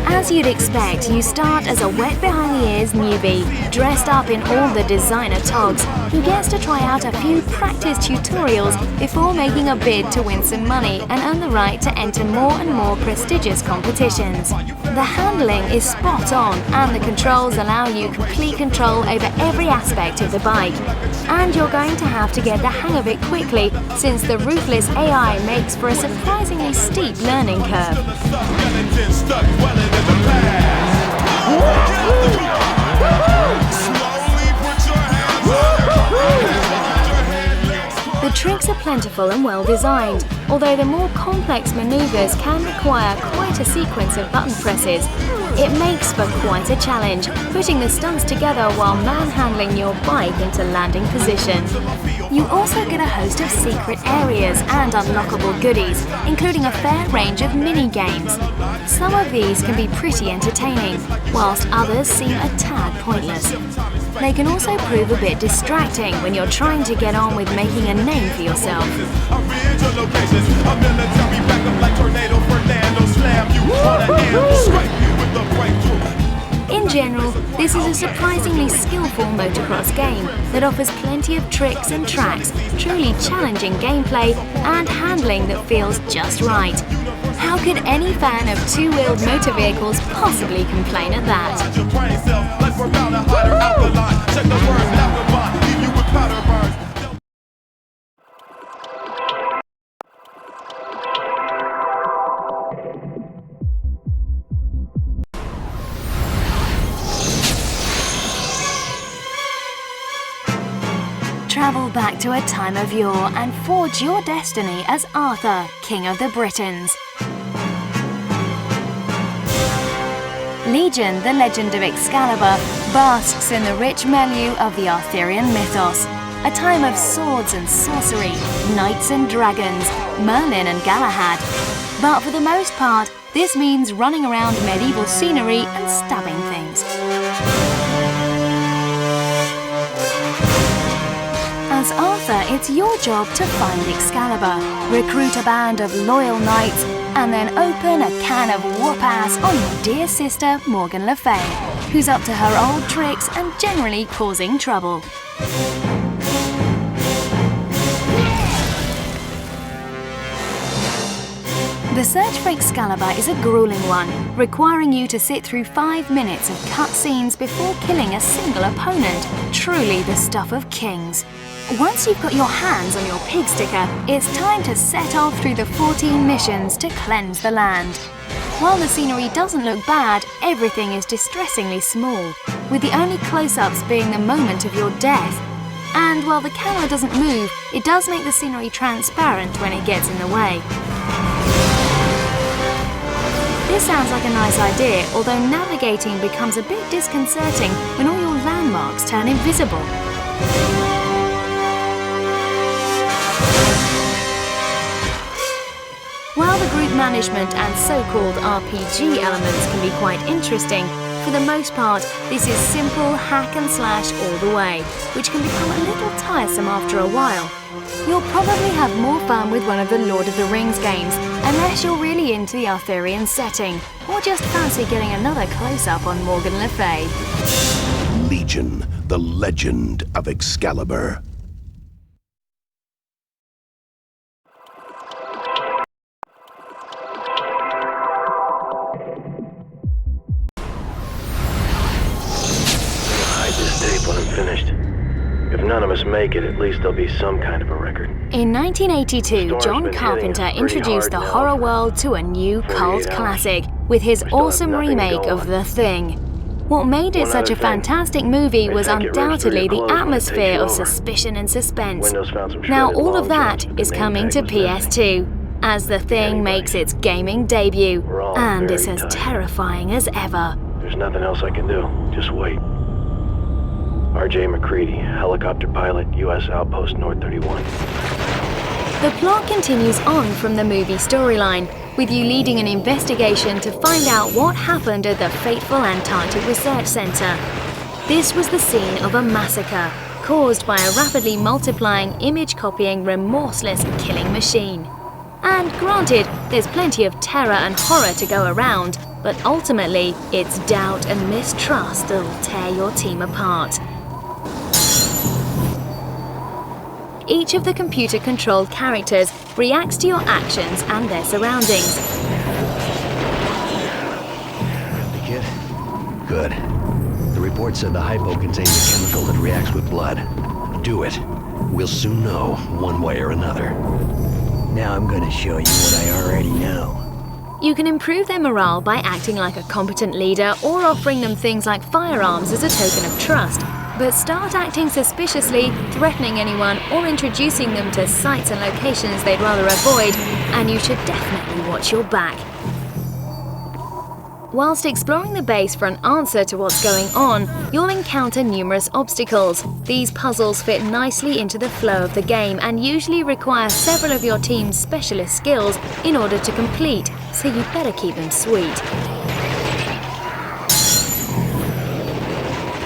Speaker 1: As you'd expect, you start as a wet-behind-the-ears newbie, dressed up in all the designer togs, who gets to try out a few practice tutorials before making a bid to win some money and earn the right to enter more and more prestigious competitions. The handling is spot on, and the controls allow you complete control over every aspect of the bike. And you're going to have to get the hang of it quickly, since the ruthless AI makes for a surprisingly steep learning curve. The tricks are plentiful and well designed, although the more complex maneuvers can require quite a sequence of button presses. It makes for quite a challenge, putting the stunts together while manhandling your bike into landing position. You also get a host of secret areas and unlockable goodies, including a fair range of mini-games. Some of these can be pretty entertaining, whilst others seem a tad pointless. They can also prove a bit distracting when you're trying to get on with making a name for yourself. In general, this is a surprisingly skillful motocross game that offers plenty of tricks and tracks, truly challenging gameplay, and handling that feels just right. How could any fan of two-wheeled motor vehicles possibly complain at that? Travel back to a time of yore and forge your destiny as Arthur, King of the Britons. Legion, the legend of Excalibur, basks in the rich milieu of the Arthurian mythos, a time of swords and sorcery, knights and dragons, Merlin and Galahad. But for the most part, this means running around medieval scenery and stabbing things. As Arthur, it's your job to find Excalibur, recruit a band of loyal knights, and then open a can of whoop-ass on your dear sister Morgan Le Fay, who's up to her old tricks and generally causing trouble. The search for Excalibur is a grueling one, requiring you to sit through 5 minutes of cutscenes before killing a single opponent, truly the stuff of kings. Once you've got your hands on your pig sticker, it's time to set off through the 14 missions to cleanse the land. While the scenery doesn't look bad, everything is distressingly small, with the only close-ups being the moment of your death. And while the camera doesn't move, it does make the scenery transparent when it gets in the way. This sounds like a nice idea, although navigating becomes a bit disconcerting when all your landmarks turn invisible. While the group management and so-called RPG elements can be quite interesting, for the most part, this is simple hack and slash all the way, which can become a little tiresome after a while. You'll probably have more fun with one of the Lord of the Rings games, unless you're really into the Arthurian setting, or just fancy getting another close-up on Morgan Le Fay.
Speaker 7: Legion, the legend of Excalibur.
Speaker 8: When I'm finished. If none of us make it, at least there'll be some kind of a record.
Speaker 1: In 1982, John Carpenter introduced the horror world to a new cult classic with his awesome remake of The Thing. What made it such a fantastic movie was undoubtedly the atmosphere of suspicion and suspense. Now all of that is coming to PS2, as The Thing makes its gaming debut, and it's as terrifying as ever.
Speaker 8: There's nothing else I can do. Just wait. R.J. McCready, helicopter pilot, U.S. Outpost North 31.
Speaker 1: The plot continues on from the movie storyline, with you leading an investigation to find out what happened at the fateful Antarctic Research Center. This was the scene of a massacre, caused by a rapidly multiplying, image-copying, remorseless killing machine. And granted, there's plenty of terror and horror to go around, but ultimately, it's doubt and mistrust that'll tear your team apart. Each of the computer-controlled characters reacts to your actions and their surroundings.
Speaker 9: The kid? Good. The report said the hypo contains a chemical that reacts with blood. Do it. We'll soon know, one way or another.
Speaker 10: Now I'm gonna show you what I already know.
Speaker 1: You can improve their morale by acting like a competent leader or offering them things like firearms as a token of trust. But start acting suspiciously, threatening anyone, or introducing them to sites and locations they'd rather avoid, and you should definitely watch your back. Whilst exploring the base for an answer to what's going on, you'll encounter numerous obstacles. These puzzles fit nicely into the flow of the game and usually require several of your team's specialist skills in order to complete, so you'd better keep them sweet.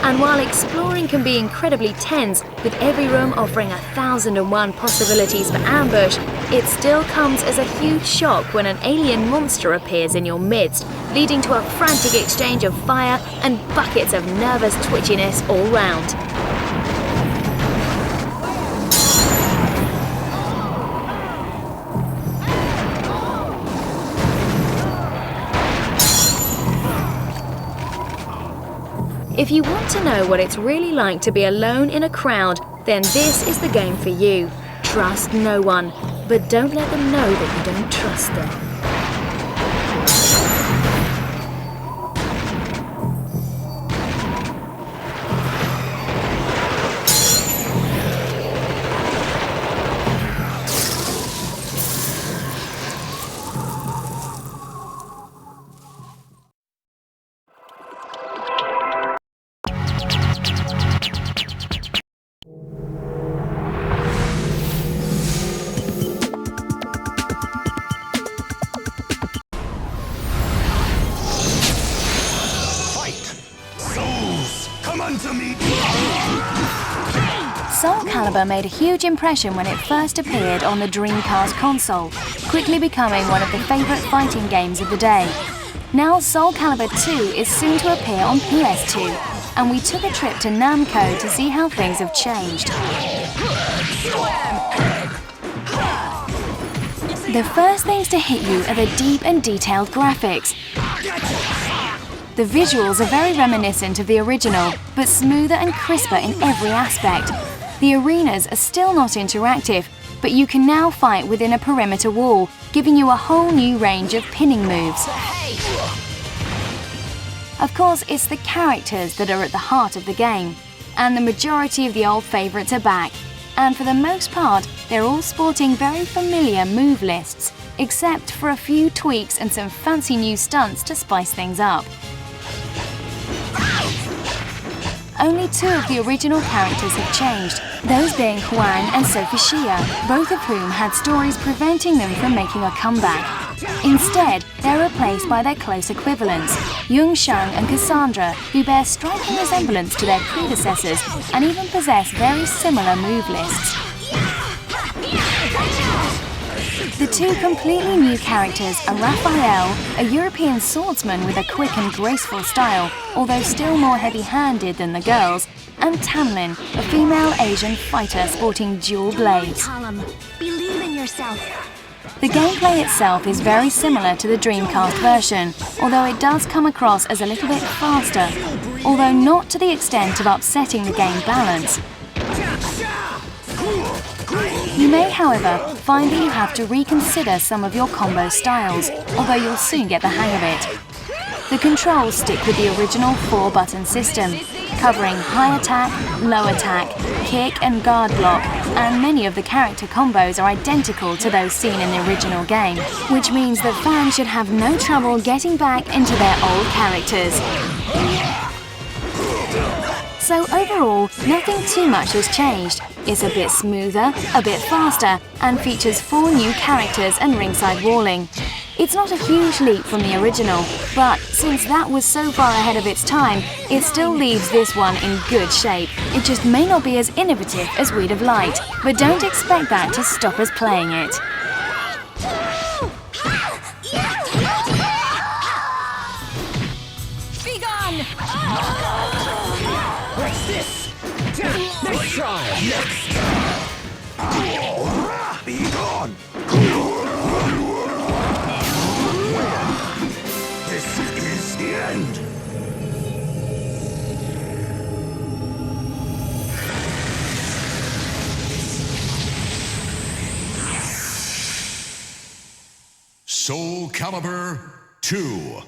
Speaker 1: And while exploring can be incredibly tense, with every room offering 1,001 possibilities for ambush, it still comes as a huge shock when an alien monster appears in your midst, leading to a frantic exchange of fire and buckets of nervous twitchiness all round. If you want to know what it's really like to be alone in a crowd, then this is the game for you. Trust no one, but don't let them know that you don't trust them. Calibur made a huge impression when it first appeared on the Dreamcast console, quickly becoming one of the favourite fighting games of the day. Now Soul Calibur 2 is soon to appear on PS2, and we took a trip to Namco to see how things have changed. The first things to hit you are the deep and detailed graphics. The visuals are very reminiscent of the original, but smoother and crisper in every aspect. The arenas are still not interactive, but you can now fight within a perimeter wall, giving you a whole new range of pinning moves. Of course, it's the characters that are at the heart of the game, and the majority of the old favourites are back. And for the most part, they're all sporting very familiar move lists, except for a few tweaks and some fancy new stunts to spice things up. Only two of the original characters have changed, those being Huang and Sophie Xia, both of whom had stories preventing them from making a comeback. Instead, they're replaced by their close equivalents, Yung Sheng and Cassandra, who bear striking resemblance to their predecessors and even possess very similar move lists. The two completely new characters are Raphael, a European swordsman with a quick and graceful style, although still more heavy-handed than the girls, and Tamlin, a female Asian fighter sporting dual blades.
Speaker 11: Believe in yourself.
Speaker 1: The gameplay itself is very similar to the Dreamcast version, although it does come across as a little bit faster, although not to the extent of upsetting the game balance. You may, however, find that you have to reconsider some of your combo styles, although you'll soon get the hang of it. The controls stick with the original 4-button system, covering high attack, low attack, kick and guard block, and many of the character combos are identical to those seen in the original game, which means that fans should have no trouble getting back into their old characters. So overall, nothing too much has changed. It's a bit smoother, a bit faster, and features 4 new characters and ringside walling. It's not a huge leap from the original, but since that was so far ahead of its time, it still leaves this one in good shape. It just may not be as innovative as we'd have liked, but don't expect that to stop us playing it.
Speaker 11: Be gone!
Speaker 10: What's this? Next try!
Speaker 7: Be gone! This is the end.
Speaker 3: Soul Calibur 2.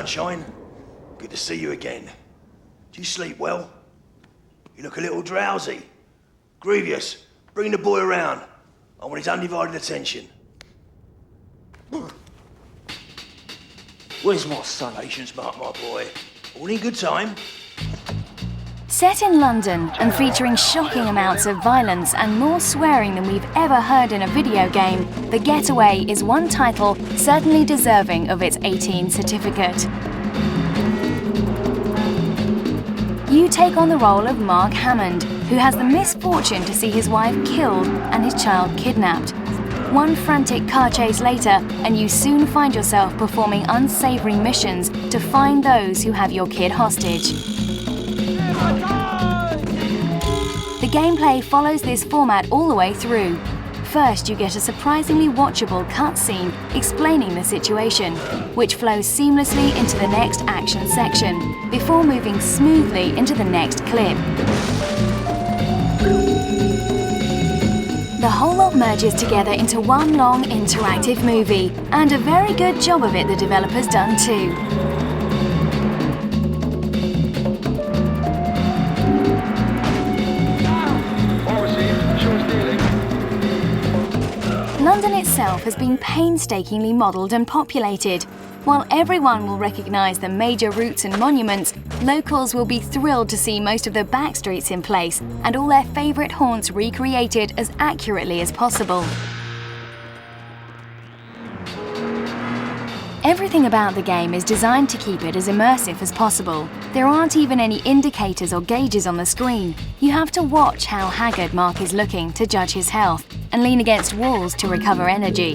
Speaker 7: sunshine. Good to see you again. Do you sleep well? You look a little drowsy. Grievous, bring the boy around. I want his undivided attention. Where's my son? Patience, Mark, my boy. All in good time.
Speaker 1: Set in London and featuring shocking amounts of violence and more swearing than we've ever heard in a video game, The Getaway is one title certainly deserving of its 18 certificate. You take on the role of Mark Hammond, who has the misfortune to see his wife killed and his child kidnapped. One frantic car chase later, and you soon find yourself performing unsavory missions to find those who have your kid hostage. The gameplay follows this format all the way through. First, you get a surprisingly watchable cutscene explaining the situation, which flows seamlessly into the next action section, before moving smoothly into the next clip. The whole lot merges together into one long interactive movie, and a very good job of it the developer's done too. London itself has been painstakingly modelled and populated. While everyone will recognise the major routes and monuments, locals will be thrilled to see most of the back streets in place and all their favourite haunts recreated as accurately as possible. Everything about the game is designed to keep it as immersive as possible. There aren't even any indicators or gauges on the screen. You have to watch how haggard Mark is looking to judge his health and lean against walls to recover energy.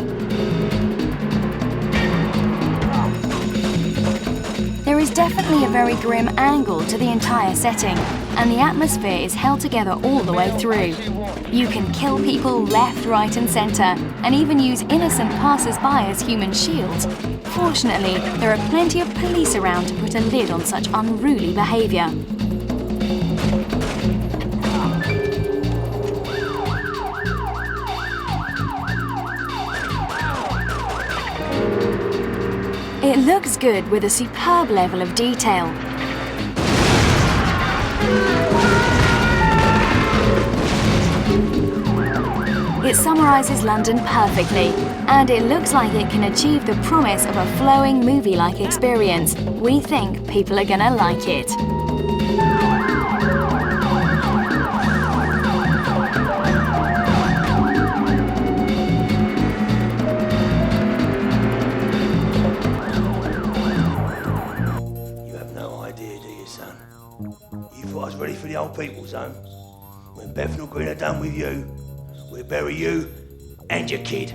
Speaker 1: There is definitely a very grim angle to the entire setting, and the atmosphere is held together all the way through. You can kill people left, right and centre, and even use innocent passers-by as human shields. Fortunately, there are plenty of police around to put a lid on such unruly behaviour. It looks good with a superb level of detail. It summarises London perfectly, and it looks like it can achieve the promise of a flowing movie-like experience. We think people are gonna like it.
Speaker 7: Ready for the old people's home. When Bethnal Green are done with you, we'll bury you and your kid.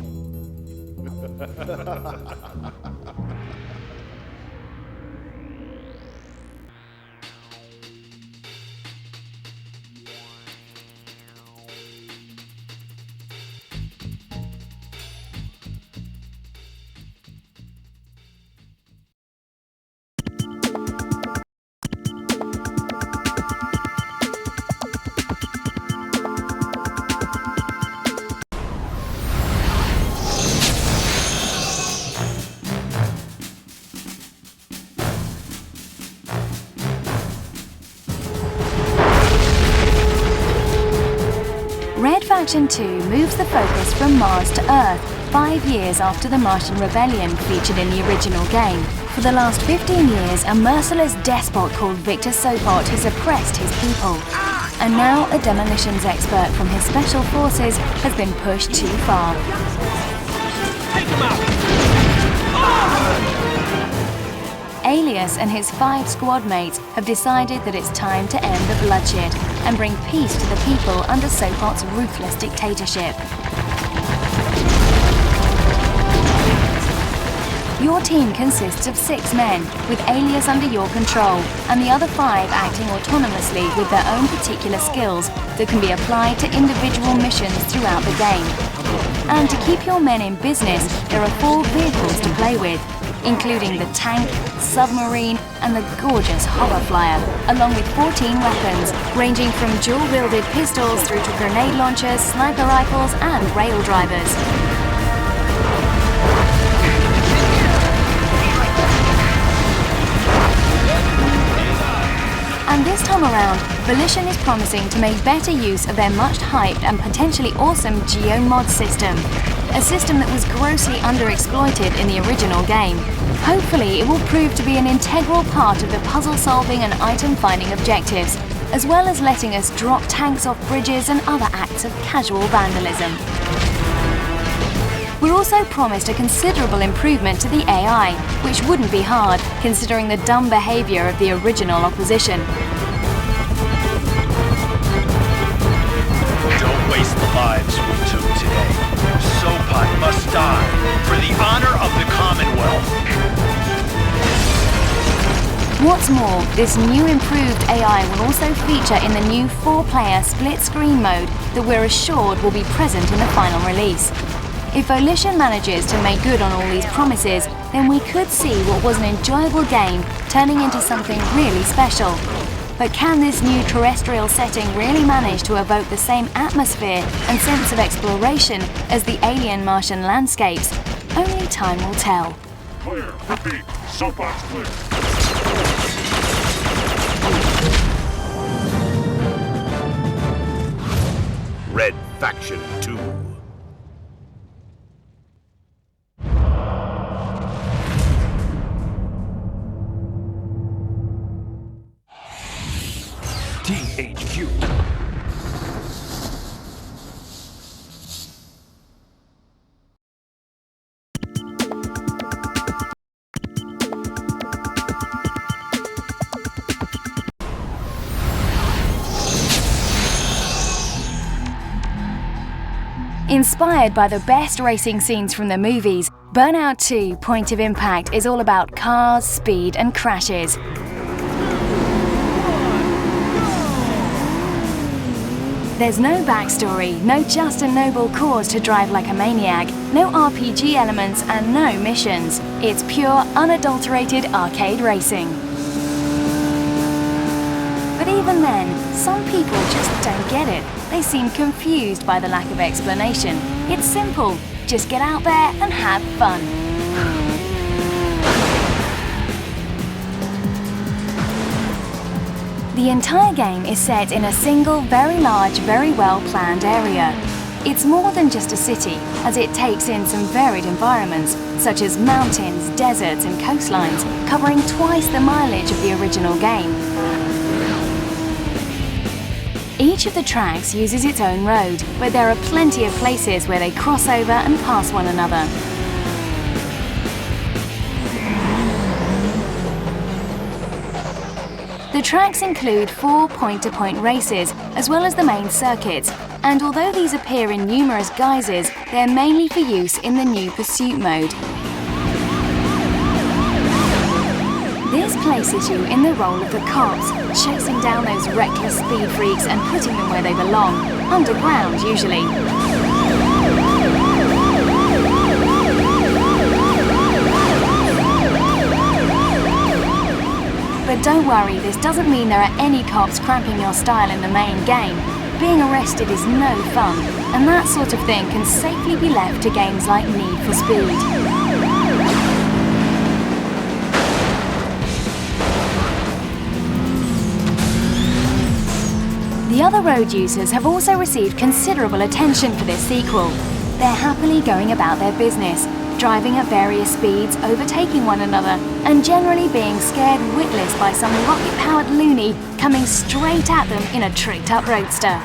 Speaker 1: Raction 2 moves the focus from Mars to Earth 5 years after the Martian Rebellion featured in the original game. For the last 15 years, a merciless despot called Victor Sopot has oppressed his people. And now a demolitions expert from his special forces has been pushed too far.
Speaker 6: Take him out!
Speaker 1: Alias and his 5 squad mates have decided that it's time to end the bloodshed and bring peace to the people under Sopot's ruthless dictatorship. Your team consists of 6 men, with Alias under your control, and the other 5 acting autonomously with their own particular skills that can be applied to individual missions throughout the game. And to keep your men in business, there are 4 vehicles to play with, including the tank, submarine, and the gorgeous hoverflyer, along with 14 weapons, ranging from dual-wielded pistols through to grenade launchers, sniper rifles, and rail drivers. And this time around, Volition is promising to make better use of their much-hyped and potentially awesome GeoMod system, a system that was grossly underexploited in the original game. Hopefully, it will prove to be an integral part of the puzzle-solving and item-finding objectives, as well as letting us drop tanks off bridges and other acts of casual vandalism. We're also promised a considerable improvement to the AI, which wouldn't be hard, considering the dumb behaviour of the original opposition.
Speaker 12: Don't waste the lives we took today. Sopai must die for the honor of the Commonwealth.
Speaker 1: What's more, this new improved AI will also feature in the new 4-player split-screen mode that we're assured will be present in the final release. If Volition manages to make good on all these promises, then we could see what was an enjoyable game turning into something really special. But can this new terrestrial setting really manage to evoke the same atmosphere and sense of exploration as the alien Martian landscapes? Only time will tell.
Speaker 4: Clear. Repeat. Soapbox clear.
Speaker 2: Red Faction 2. THQ.
Speaker 1: Inspired by the best racing scenes from the movies, Burnout 2 Point of Impact is all about cars, speed, and crashes. There's no backstory, no just and noble cause to drive like a maniac, no RPG elements, and no missions. It's pure, unadulterated arcade racing. But even then, some people just don't get it. They seem confused by the lack of explanation. It's simple. Just get out there and have fun. The entire game is set in a single, very large, very well-planned area. It's more than just a city, as it takes in some varied environments, such as mountains, deserts, and coastlines, covering twice the mileage of the original game. Each of the tracks uses its own road, but there are plenty of places where they cross over and pass one another. The tracks include 4 point-to-point races, as well as the main circuits, and although these appear in numerous guises, they're mainly for use in the new Pursuit mode. This places you in the role of the cops, chasing down those reckless speed freaks and putting them where they belong, underground usually. But don't worry, this doesn't mean there are any cops cramping your style in the main game. Being arrested is no fun, and that sort of thing can safely be left to games like Need for Speed. The other road users have also received considerable attention for this sequel. They're happily going about their business, driving at various speeds, overtaking one another, and generally being scared witless by some rocket-powered loony coming straight at them in a tricked-up roadster.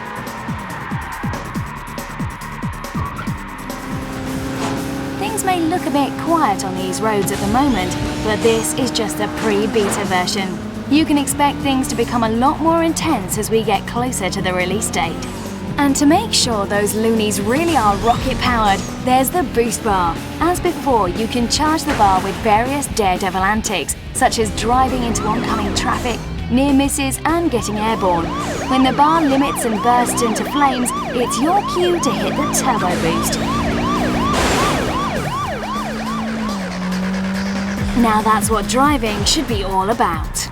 Speaker 1: Things may look a bit quiet on these roads at the moment, but this is just a pre-beta version. You can expect things to become a lot more intense as we get closer to the release date. And to make sure those loonies really are rocket-powered, there's the boost bar. As before, you can charge the bar with various daredevil antics, such as driving into oncoming traffic, near misses, and getting airborne. When the bar limits and bursts into flames, it's your cue to hit the turbo boost. Now that's what driving should be all about.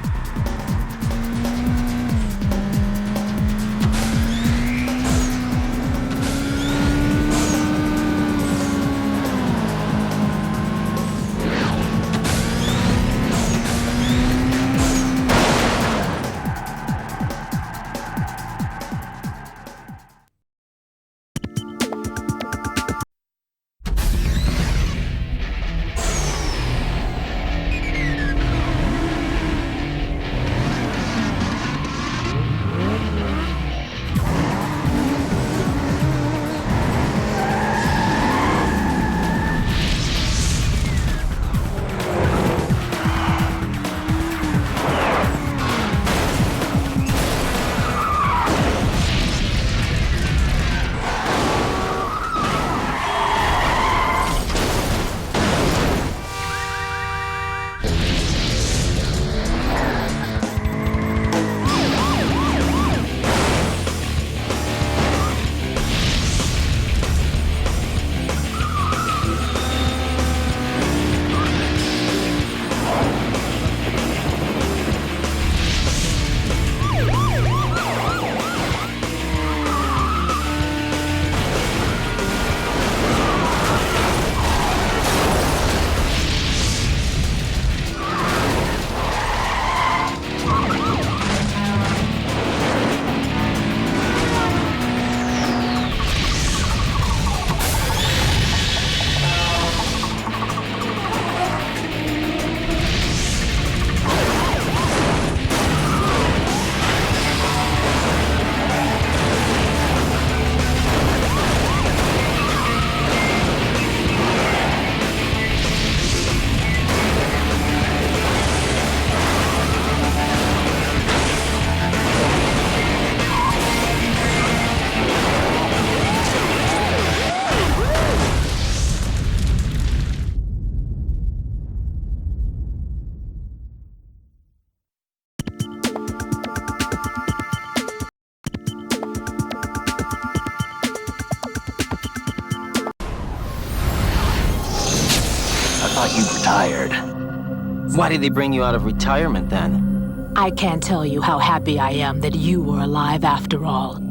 Speaker 13: Why did they bring you out of retirement then?
Speaker 14: I can't tell you how happy I am that you were alive after all.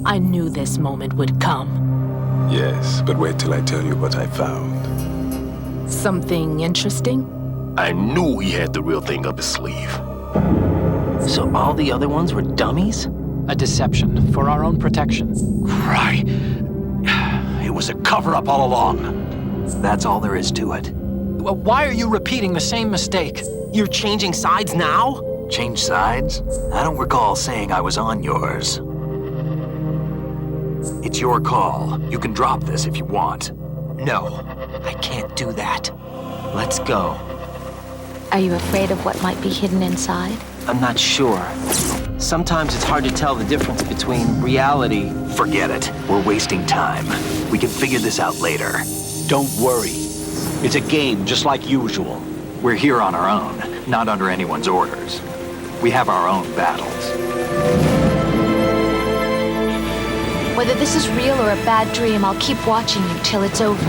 Speaker 14: I knew this moment would come.
Speaker 15: Yes, but wait till I tell you what I found.
Speaker 14: Something interesting?
Speaker 7: I knew he had the real thing up his sleeve.
Speaker 13: So all the other ones were dummies?
Speaker 16: A deception for our own protection.
Speaker 9: Right. It was a cover-up all along. That's all there is to it.
Speaker 16: Why are you repeating the same mistake?
Speaker 13: You're changing sides now?
Speaker 9: Change sides? I don't recall saying I was on yours. It's your call. You can drop this if you want.
Speaker 13: No, I can't do that. Let's go.
Speaker 1: Are you afraid of what might be hidden inside?
Speaker 13: I'm not sure. Sometimes it's hard to tell the difference between reality.
Speaker 9: Forget it. We're wasting time. We can figure this out later.
Speaker 17: Don't worry. It's a game just like usual.
Speaker 9: We're here on our own, not under anyone's orders. We have our own battles.
Speaker 11: Whether this is real or a bad dream, I'll keep watching you till it's over.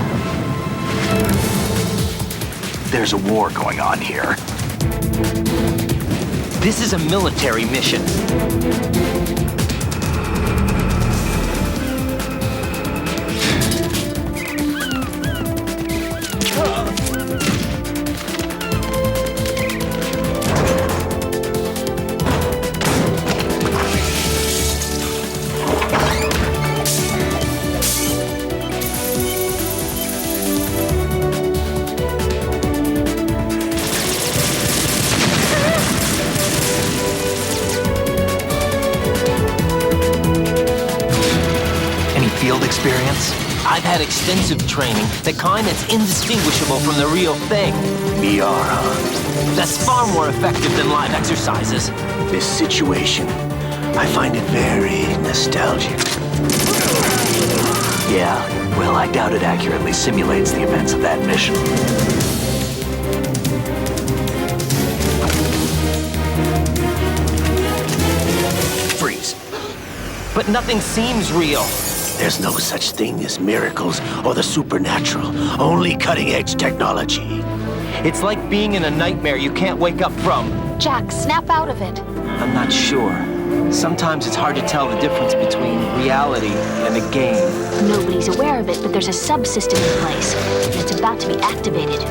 Speaker 9: There's a war going on here.
Speaker 13: This is a military mission.
Speaker 9: Experience?
Speaker 13: I've had extensive training, the kind that's indistinguishable from the real thing.
Speaker 9: VR, huh?
Speaker 13: That's far more effective than live exercises.
Speaker 9: This situation, I find it very nostalgic. Yeah, well, I doubt it accurately simulates the events of that mission.
Speaker 13: Freeze. But nothing seems real.
Speaker 7: There's no such thing as miracles or the supernatural, only cutting-edge technology.
Speaker 13: It's like being in a nightmare you can't wake up from.
Speaker 11: Jack, snap out of it.
Speaker 13: I'm not sure. Sometimes it's hard to tell the difference between reality and a game.
Speaker 11: Nobody's aware of it, but there's a subsystem in place, and it's about to be activated.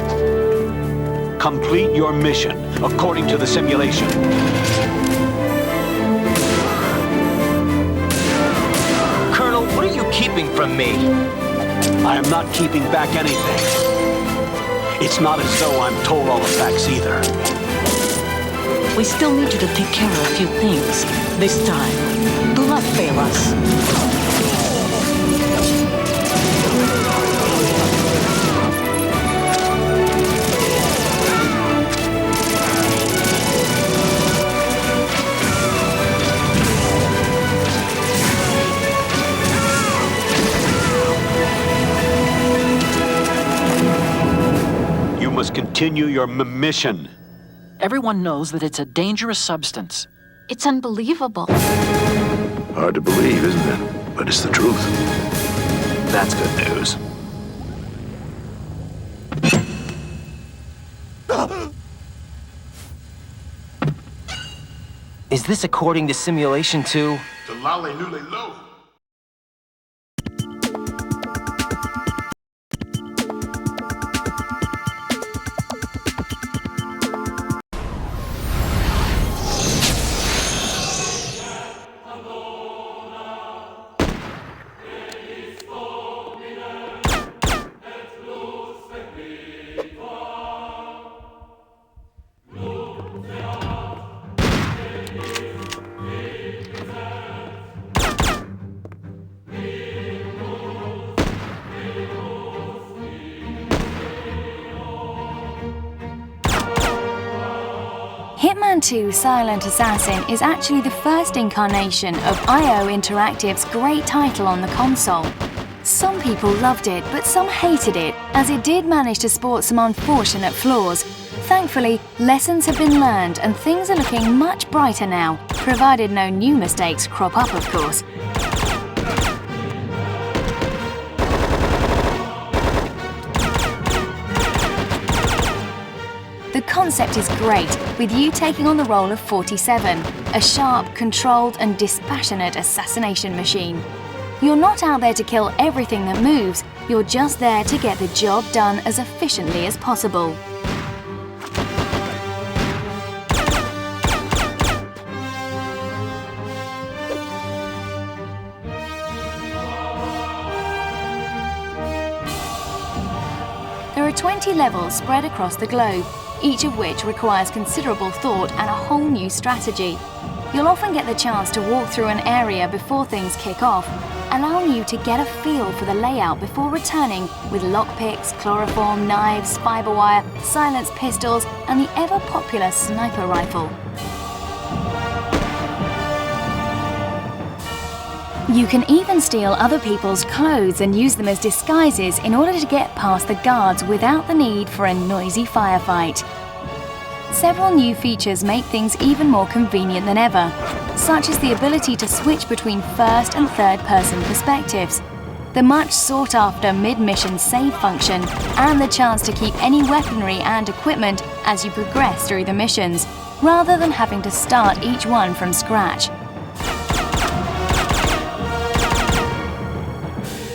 Speaker 17: Complete your mission, according to the simulation.
Speaker 13: What are you keeping from me?
Speaker 17: I am not keeping back anything. It's not as though I'm told all the facts either.
Speaker 14: We still need you to take care of a few things. This time, do not fail us.
Speaker 17: Must continue your mission.
Speaker 16: Everyone knows that it's a dangerous substance.
Speaker 11: It's unbelievable.
Speaker 7: Hard to believe, isn't it? But it's the truth.
Speaker 9: That's good news.
Speaker 13: Is this according to simulation too?
Speaker 3: The lolly newly low.
Speaker 1: Hitman 2 Silent Assassin is actually the first incarnation of IO Interactive's great title on the console. Some people loved it, but some hated it, as it did manage to sport some unfortunate flaws. Thankfully, lessons have been learned and things are looking much brighter now, provided no new mistakes crop up, of course. The concept is great, with you taking on the role of 47, a sharp, controlled and dispassionate assassination machine. You're not out there to kill everything that moves, you're just there to get the job done as efficiently as possible. There are 20 levels spread across the globe, each of which requires considerable thought and a whole new strategy. You'll often get the chance to walk through an area before things kick off, allowing you to get a feel for the layout before returning with lockpicks, chloroform, knives, fiber wire, silenced pistols, and the ever-popular sniper rifle. You can even steal other people's clothes and use them as disguises in order to get past the guards without the need for a noisy firefight. Several new features make things even more convenient than ever, such as the ability to switch between first and third person perspectives, the much sought after mid-mission save function, and the chance to keep any weaponry and equipment as you progress through the missions, rather than having to start each one from scratch.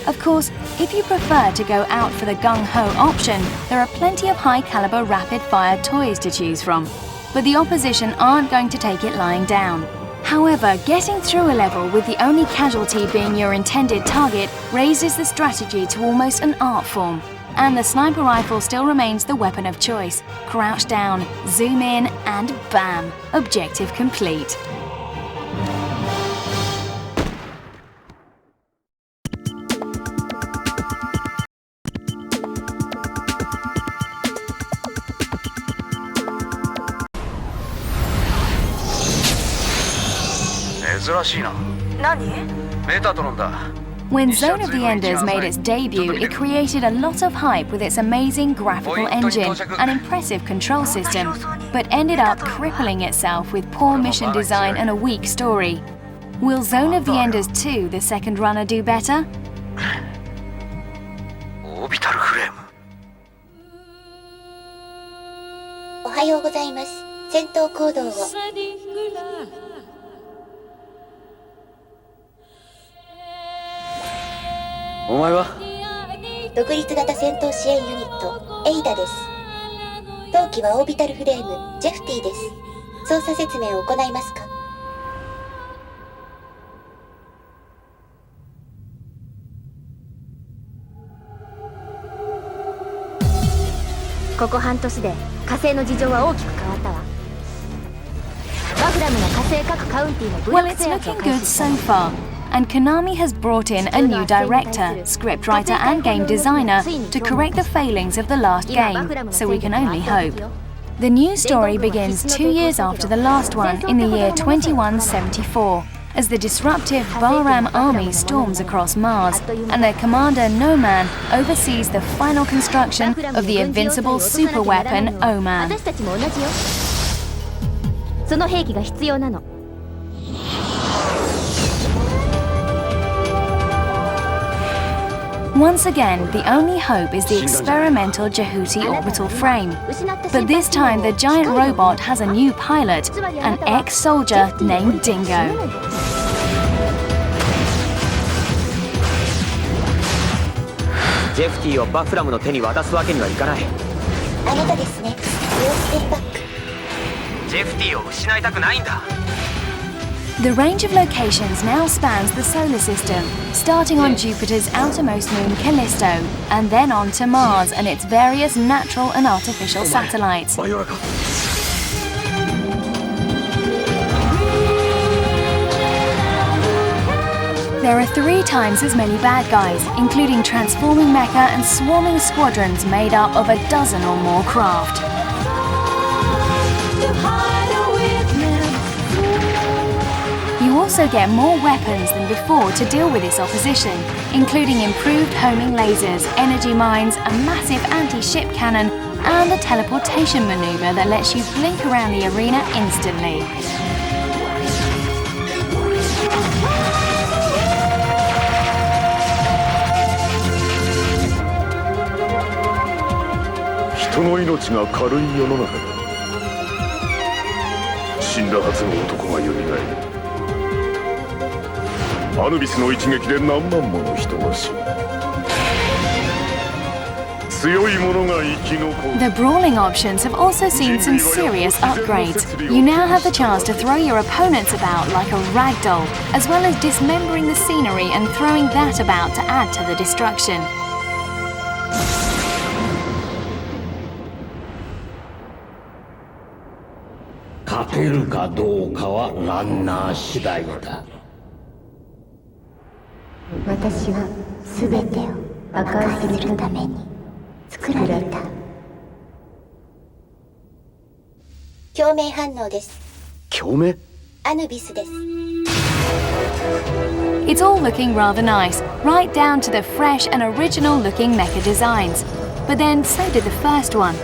Speaker 1: Of course, if you prefer to go out for the gung-ho option, there are plenty of high-caliber rapid-fire toys to choose from, but the opposition aren't going to take it lying down. However, getting through a level with the only casualty being your intended target raises the strategy to almost an art form, and the sniper rifle still remains the weapon of choice. Crouch down, zoom in, and bam! Objective complete. When Zone of the Enders made its debut, it created a lot of hype with its amazing graphical engine and impressive control system, but ended up crippling itself with poor mission design and a weak story. Will Zone of the Enders 2, the second runner, do better? Well, it's looking good so far, and Konami has brought in a new director, scriptwriter and game designer to correct the failings of the last game, so we can only hope. The new story begins 2 years after the last one in the year 2174, as the disruptive Bahram army storms across Mars, and their commander No-Man oversees the final construction of the invincible superweapon O-Man. Once again, the only hope is the experimental Jehuti orbital frame. But this time, the giant robot has a new pilot, an ex-soldier named Dingo. The range of locations now spans the solar system, starting on Jupiter's outermost moon Callisto, and then on to Mars and its various natural and artificial satellites. There are 3 times as many bad guys, including transforming mecha and swarming squadrons made up of a dozen or more craft. You also get more weapons than before to deal with this opposition, including improved homing lasers, energy mines, a massive anti-ship cannon, and a teleportation maneuver that lets you blink around the arena instantly.
Speaker 4: 死んだはずの男が蘇る。アヌビスの一撃で何万もの人が死ぬ。強い者が生き残る。
Speaker 1: The brawling options have also seen some serious upgrades. You now have the chance to throw your opponents about like a ragdoll, as well as dismembering the scenery and throwing that about to add to the destruction.
Speaker 10: 勝てるかどうかはランナー次第だ。
Speaker 18: 私は全てを破壊するために作られた。共鳴反応です。
Speaker 17: 共鳴？
Speaker 18: アヌビスです。
Speaker 1: It's all looking rather nice, right down to the fresh and original looking mecha designs. But then so did the first one.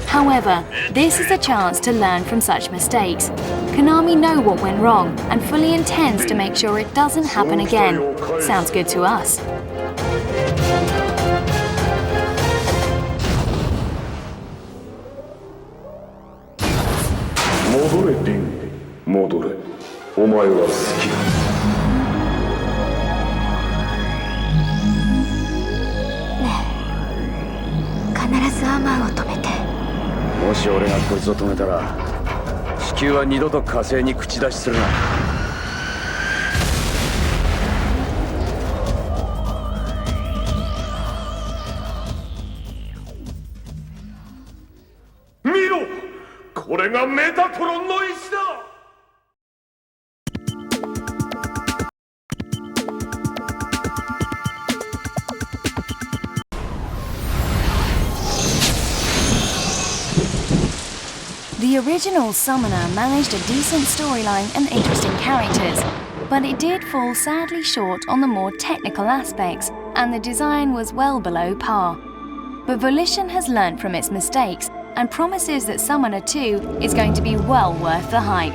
Speaker 1: However, this is a chance to learn from such mistakes. Konami know what went wrong and fully intends to make sure it doesn't happen again. Sounds good to us.
Speaker 4: 戻れリン、戻れ。お前は好きだ。
Speaker 18: 必ずアマンを止めて。
Speaker 17: もし俺がこいつを止めたら、地球は二度と火星に口出しするな。
Speaker 4: 見ろ、これがメタトロンの石だ。
Speaker 1: The original Summoner managed a decent storyline and interesting characters, but it did fall sadly short on the more technical aspects, and the design was well below par. But Volition has learned from its mistakes and promises that Summoner 2 is going to be well worth the hype.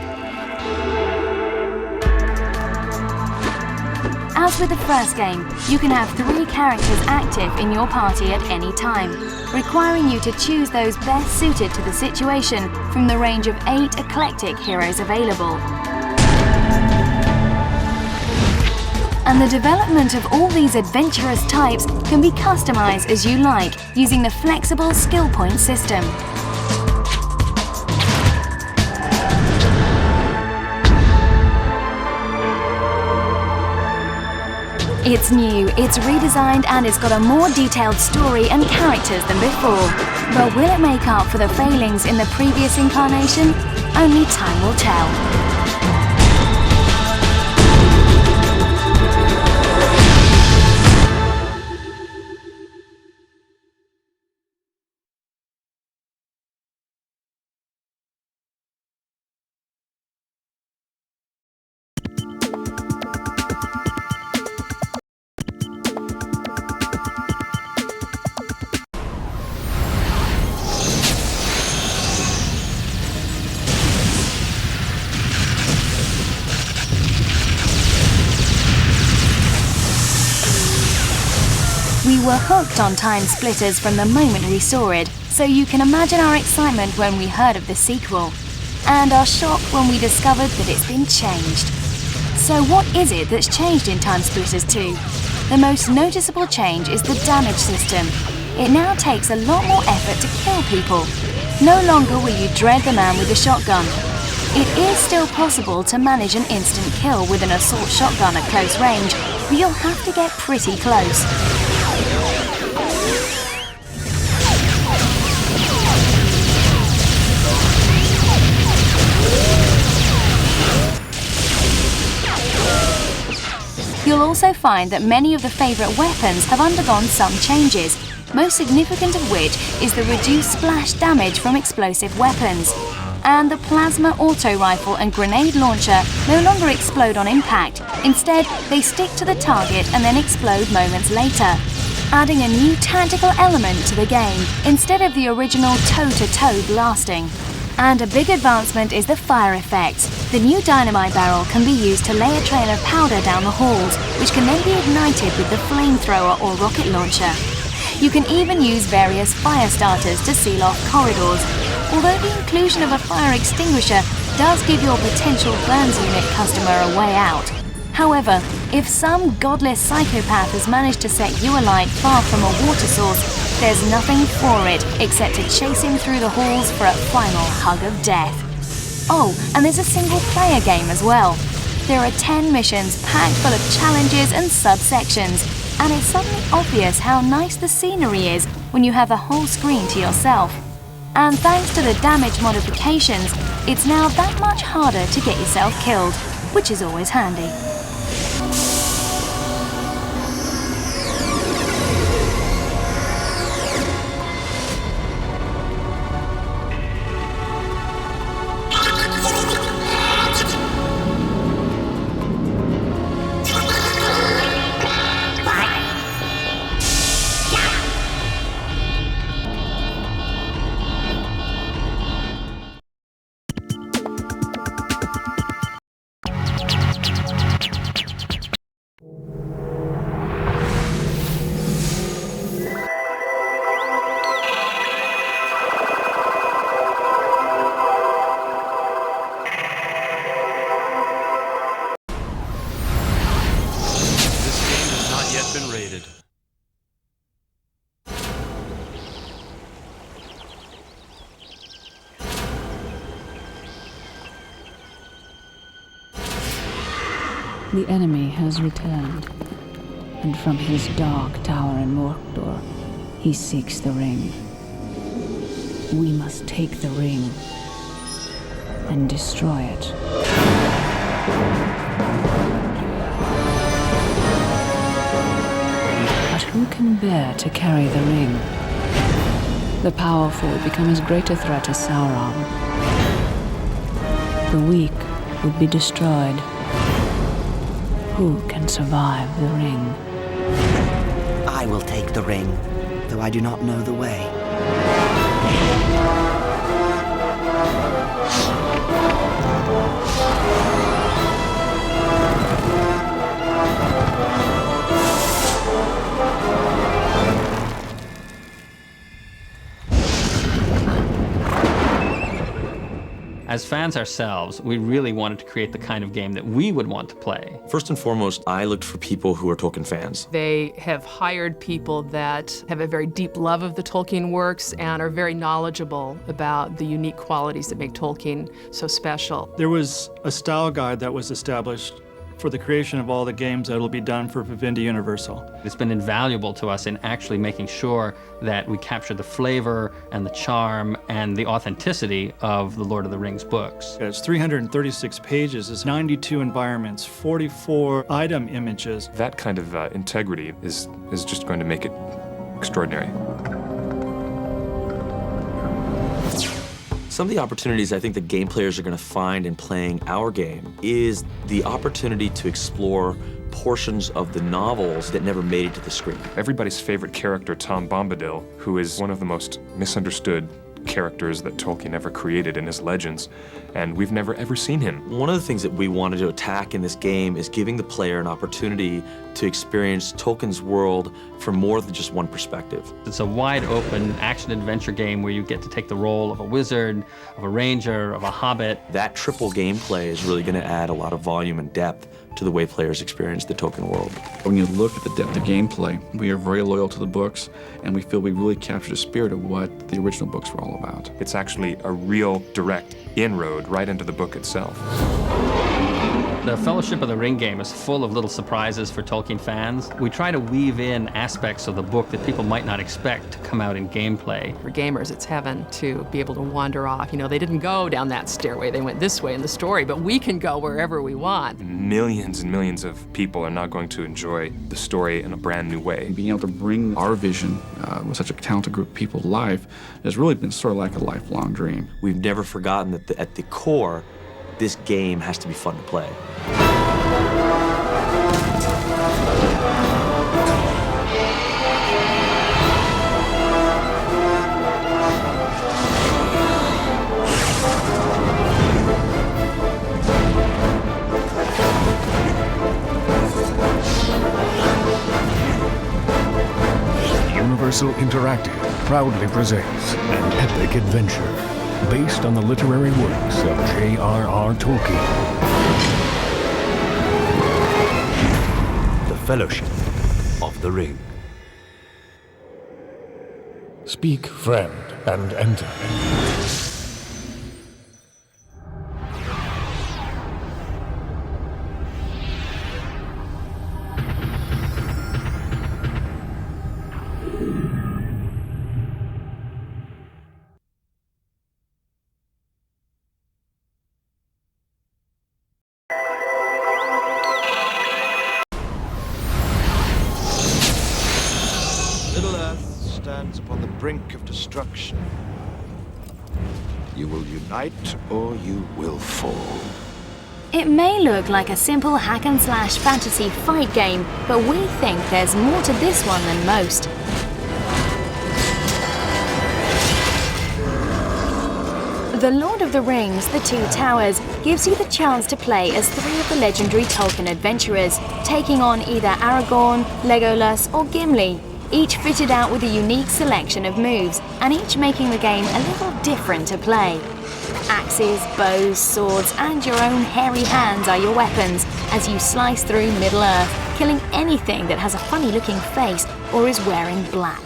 Speaker 1: As with the first game, you can have 3 characters active in your party at any time, requiring you to choose those best suited to the situation from the range of 8 eclectic heroes available. And the development of all these adventurous types can be customized as you like using the flexible skill point system. It's new, it's redesigned, and it's got a more detailed story and characters than before. But will it make up for the failings in the previous incarnation? Only time will tell. We were hooked on Timesplitters from the moment we saw it, so you can imagine our excitement when we heard of the sequel, and our shock when we discovered that it's been changed. So what is it that's changed in Timesplitters 2? The most noticeable change is the damage system. It now takes a lot more effort to kill people. No longer will you dread the man with the shotgun. It is still possible to manage an instant kill with an assault shotgun at close range, but you'll have to get pretty close. You'll also find that many of the favourite weapons have undergone some changes, most significant of which is the reduced splash damage from explosive weapons. And the plasma auto rifle and grenade launcher no longer explode on impact. Instead, they stick to the target and then explode moments later, adding a new tactical element to the game, instead of the original toe-to-toe blasting. And a big advancement is the fire effect. The new dynamite barrel can be used to lay a trail of powder down the halls, which can then be ignited with the flamethrower or rocket launcher. You can even use various fire starters to seal off corridors, although the inclusion of a fire extinguisher does give your potential Burns unit customer a way out. However, if some godless psychopath has managed to set you alight far from a water source, there's nothing for it except to chase him through the halls for a final hug of death. Oh, and there's a single-player game as well. There are 10 missions packed full of challenges and subsections, and it's suddenly obvious how nice the scenery is when you have the whole screen to yourself. And thanks to the damage modifications, it's now that much harder to get yourself killed, which is always handy.
Speaker 19: The enemy has returned, and from his dark tower in Mordor, he seeks the ring. We must take the ring and destroy it. But who can bear to carry the ring? The powerful become as great a threat as Sauron. The weak would be destroyed. Who can survive the ring?
Speaker 20: I will take the ring, though I do not know the way.
Speaker 21: As fans ourselves, we really wanted to create the kind of game that we would want to play.
Speaker 22: First and foremost, I looked for people who are Tolkien fans.
Speaker 23: They have hired people that have a very deep love of the Tolkien works and are very knowledgeable about the unique qualities that make Tolkien so special.
Speaker 24: There was a style guide that was established for the creation of all the games that will be done for Vivendi Universal.
Speaker 21: It's been invaluable to us in actually making sure that we capture the flavor and the charm and the authenticity of the Lord of the Rings books.
Speaker 24: It's 336 pages, it's 92 environments, 44 item images.
Speaker 15: That kind of integrity is just going to make it extraordinary.
Speaker 22: Some of the opportunities I think that game players are going to find in playing our game is the opportunity to explore portions of the novels that never made it to the screen.
Speaker 15: Everybody's favorite character, Tom Bombadil, who is one of the most misunderstood characters that Tolkien ever created in his legends, and we've never ever seen him.
Speaker 22: One of the things that we wanted to attack in this game is giving the player an opportunity to experience Tolkien's world from more than just one perspective.
Speaker 21: It's a wide open action-adventure game where you get to take the role of a wizard, of a ranger, of a hobbit.
Speaker 22: That triple gameplay is really going to add a lot of volume and depth to the way players experience the Tolkien world.
Speaker 25: When you look at the depth of gameplay, we are very loyal to the books, and we feel we really capture the spirit of what the original books were all about.
Speaker 15: It's actually a real direct inroad right into the book itself.
Speaker 21: The Fellowship of the Ring game is full of little surprises for Tolkien fans. We try to weave in aspects of the book that people might not expect to come out in gameplay.
Speaker 23: For gamers, it's heaven to be able to wander off. You know, they didn't go down that stairway, they went this way in the story, but we can go wherever we want.
Speaker 15: Millions and millions of people are now going to enjoy the story in a brand new way.
Speaker 25: And being able to bring our vision with such a talented group of people to life has really been sort of like a lifelong dream.
Speaker 22: We've never forgotten that at the core, this game has to be fun to play.
Speaker 26: Universal Interactive proudly presents an epic adventure.
Speaker 2: based on the literary works of J.R.R. Tolkien.
Speaker 5: The Fellowship of the Ring.
Speaker 2: Speak, friend, and enter.
Speaker 6: Upon the brink of destruction. You will unite or you will fall.
Speaker 1: It may look like a simple hack-and-slash fantasy fight game, but we think there's more to this one than most. The Lord of the Rings, The Two Towers, gives you the chance to play as three of the legendary Tolkien adventurers, taking on either Aragorn, Legolas or Gimli, each fitted out with a unique selection of moves, and each making the game a little different to play. Axes, bows, swords, and your own hairy hands are your weapons as you slice through Middle-earth, killing anything that has a funny-looking face or is wearing black.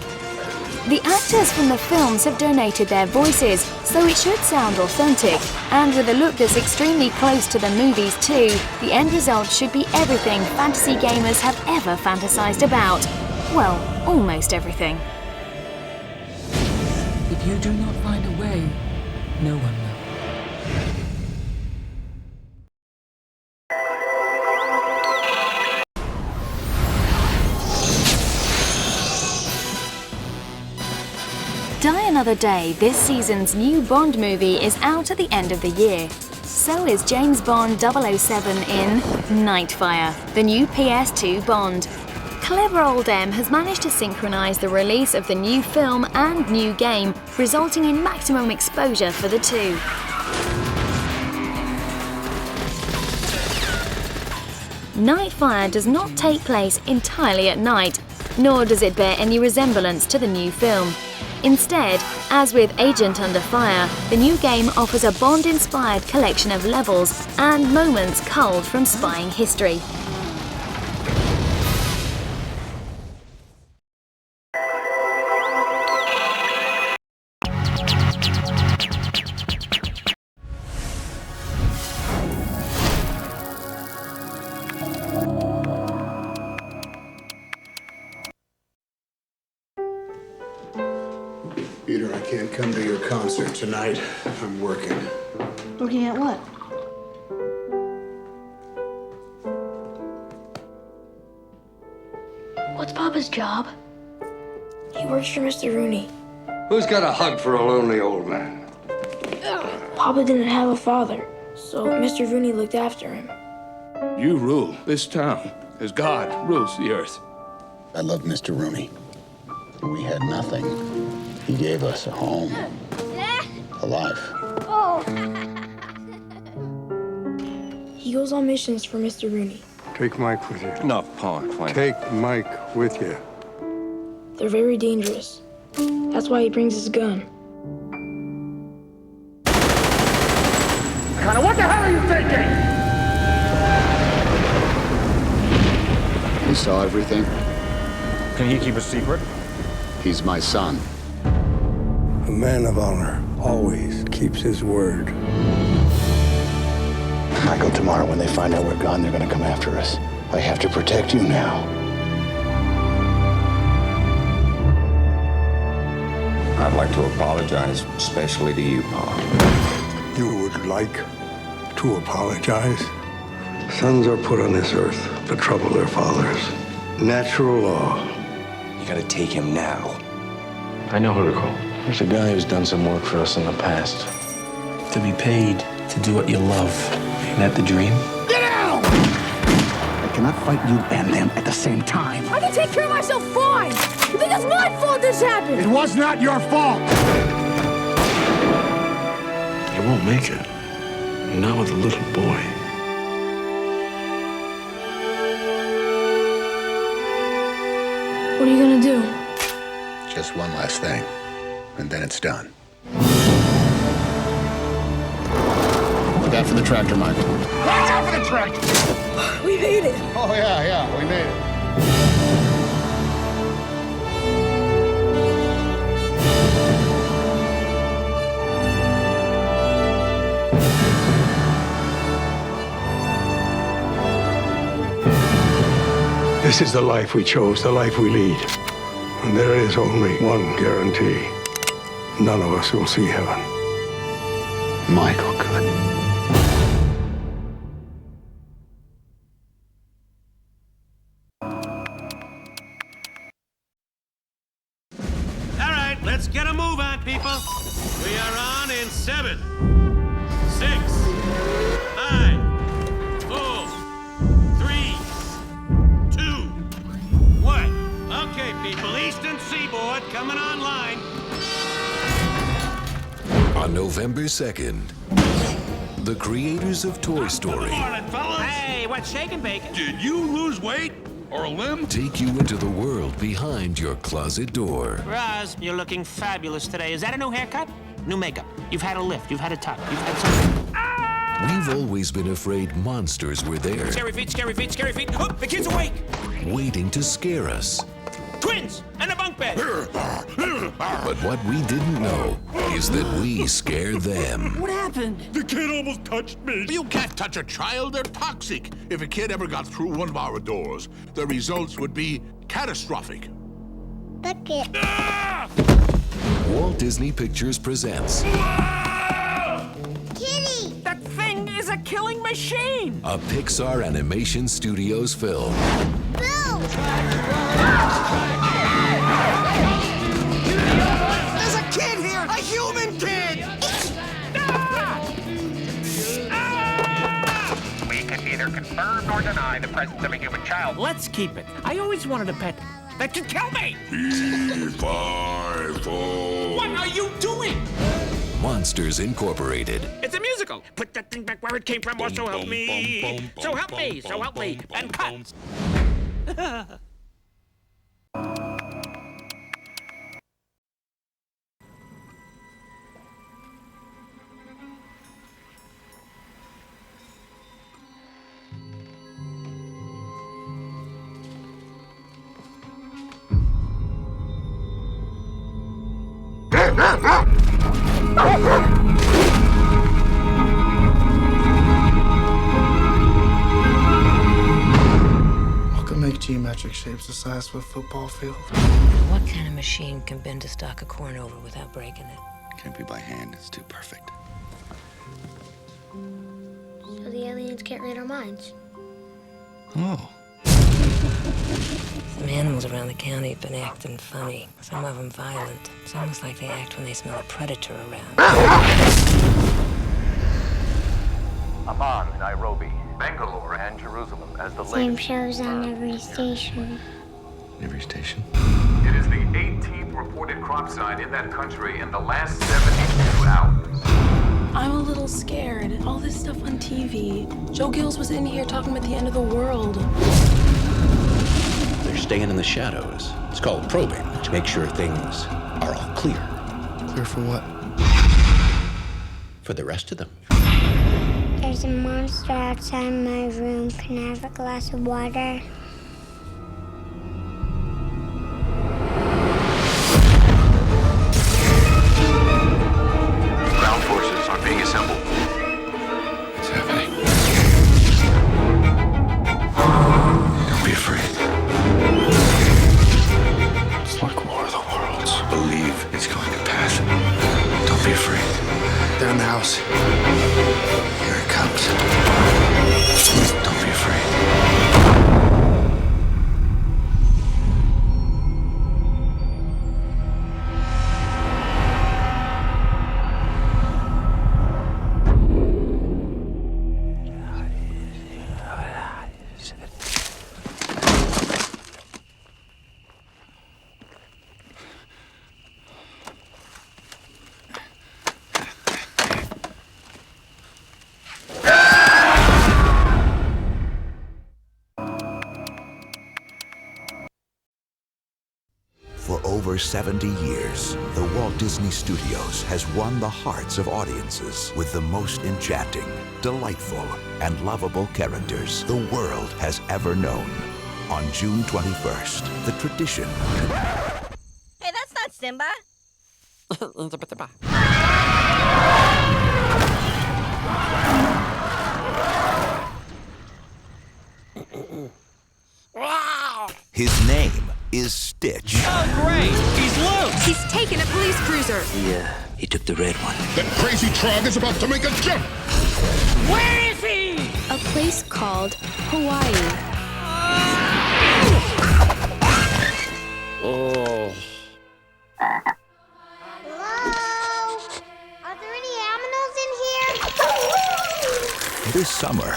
Speaker 1: The actors from the films have donated their voices, so it should sound authentic, and with a look that's extremely close to the movies too, the end result should be everything fantasy gamers have ever fantasized about. Well, almost everything.
Speaker 8: If you do not find a way, no one will.
Speaker 1: Die Another Day, this season's new Bond movie, is out at the end of the year. So is James Bond 007 in Nightfire, the new PS2 Bond. Clever Old M has managed to synchronize the release of the new film and new game, resulting in maximum exposure for the two. Nightfire does not take place entirely at night, nor does it bear any resemblance to the new film. Instead, as with Agent Under Fire, the new game offers a Bond-inspired collection of levels and moments culled from spying history.
Speaker 12: Peter, I can't come to your concert tonight. I'm working.
Speaker 18: Working at what? What's Papa's job? He works for Mr. Rooney.
Speaker 26: Who's got a hug for a lonely old man?
Speaker 18: Papa didn't have a father, so Mr. Rooney looked after him.
Speaker 12: You rule this town as God rules the earth.
Speaker 27: I love Mr. Rooney. We had nothing. He gave us a home, a life.
Speaker 18: He goes on missions for Mr. Rooney.
Speaker 26: Take Mike with you.
Speaker 12: No, Paul, fine.
Speaker 26: Take Mike with you.
Speaker 18: They're very dangerous. That's why he brings his gun.
Speaker 26: Connor, what the hell are you thinking?
Speaker 27: He saw everything.
Speaker 12: Can he keep a secret?
Speaker 27: He's my son.
Speaker 26: A man of honor always keeps his word.
Speaker 27: Michael, tomorrow when they find out we're gone, they're gonna come after us. I have to protect you now.
Speaker 26: I'd like to apologize, especially to you, Pa. You would like to apologize? Sons are put on this earth to trouble their fathers. Natural law.
Speaker 12: You gotta take him now.
Speaker 27: I know who to call. There's a guy who's done some work for us in the past.
Speaker 28: To be paid to do what you love. Isn't that the dream?
Speaker 27: Get out! I cannot fight you and them at the same time.
Speaker 18: I can take care of myself fine! You think it's my fault this happened?
Speaker 27: It was not your fault!
Speaker 28: You won't make it. Not with a little boy.
Speaker 18: What are you gonna do?
Speaker 27: Just one last thing, and then it's done.
Speaker 3: Look out for the tractor, Michael.
Speaker 7: Watch out for the tractor!
Speaker 3: We made it!
Speaker 7: Oh, yeah, we made it.
Speaker 26: This is the life we chose, the life we lead. And there is only one guarantee. None of us will see heaven.
Speaker 27: Michael could.
Speaker 9: All right, let's get a move on, people. We are on in 7, 6, 5, 4, 3, 2, 1. Okay, people, Eastern Seaboard coming online.
Speaker 2: On November 2nd, the creators of Toy Story
Speaker 9: Hey, what's shaking, bacon?
Speaker 12: Did you lose weight or a limb?
Speaker 2: take you into the world behind your closet door.
Speaker 9: Roz, you're looking fabulous today. Is that a new haircut? New makeup. You've had a lift. You've had a tuck. You've had something.
Speaker 2: We've always been afraid monsters were there,
Speaker 9: Scary feet, scary feet, scary feet. Oh, the kid's awake.
Speaker 2: waiting to scare us.
Speaker 9: Twins and a bunk bed.
Speaker 2: But what we didn't know is that we scare them.
Speaker 9: What happened?
Speaker 12: The kid almost touched me. You can't touch a child. They're toxic. If a kid ever got through one of our doors, the results would be catastrophic.
Speaker 18: Bucket.
Speaker 2: Walt Disney Pictures presents
Speaker 18: Kitty!
Speaker 9: That thing is a killing machine.
Speaker 2: a Pixar Animation Studios film.
Speaker 18: Boo!
Speaker 9: There's a kid here, a human kid.
Speaker 10: We can neither confirm nor deny the presence of a human child.
Speaker 9: Let's keep it. I always wanted a pet that could kill me. What are you doing?
Speaker 2: Monsters Incorporated.
Speaker 9: It's a musical. Put that thing back where it came from, or so help me. So help me, so help me. And cut.
Speaker 28: What can make geometric shapes the size of a football field?
Speaker 11: What kind of machine can bend a stalk of corn over without breaking it?
Speaker 27: Can't be by hand, it's too perfect.
Speaker 18: So the aliens can't read our minds.
Speaker 27: Oh.
Speaker 11: Some animals around the county have been acting funny. Some of them violent. It's almost like they act when they smell a predator around.
Speaker 10: Amman, Nairobi, Bangalore, and Jerusalem as the
Speaker 18: Same
Speaker 10: latest.
Speaker 18: shows on every station.
Speaker 27: Every station?
Speaker 10: It is the 18th reported crop site in that country in the last 72 hours.
Speaker 13: I'm a little scared. All this stuff on TV. Joe Gills was in here talking about the end of the world.
Speaker 27: They're staying in the shadows. It's called probing, to make sure things are all clear.
Speaker 28: Clear for what?
Speaker 27: For the rest of them.
Speaker 18: There's a monster outside my room. Can I have a glass of water?
Speaker 10: Ground forces are being assembled.
Speaker 27: What's happening? Don't be afraid. It's like War of the Worlds. Believe it's going to pass. Don't be afraid.
Speaker 28: They're in the house.
Speaker 27: Here it comes. Don't be afraid.
Speaker 4: over 70 years, the Walt Disney Studios has won the hearts of audiences with the most enchanting, delightful, and lovable characters the world has ever known. On June 21st, the tradition...
Speaker 14: Hey, that's not Simba.
Speaker 4: His name is Stitch.
Speaker 16: Oh, great! He's loose!
Speaker 17: He's taken a police cruiser.
Speaker 5: He took the red one.
Speaker 7: That crazy trog is about to make a jump!
Speaker 17: Where is he? A place called Hawaii.
Speaker 5: Oh.
Speaker 18: Hello? Are there any aminos in here?
Speaker 4: This summer,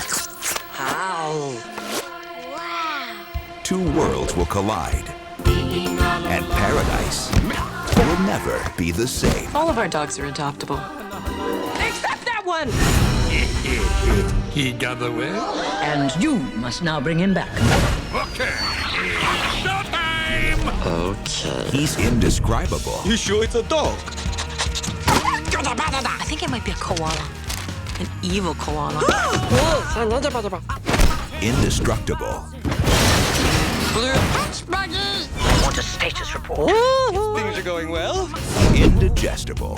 Speaker 18: Wow.
Speaker 4: two worlds will collide, and paradise will never be the same.
Speaker 8: All of our dogs are adoptable.
Speaker 16: Except that one!
Speaker 12: He got away?
Speaker 19: And you must now bring him back.
Speaker 12: Okay. Showtime!
Speaker 4: Okay. He's indescribable.
Speaker 19: You sure it's a dog?
Speaker 11: I think it might be a koala. An evil koala.
Speaker 4: Indestructible.
Speaker 19: I want a status report. Things are going well.
Speaker 4: Indigestible.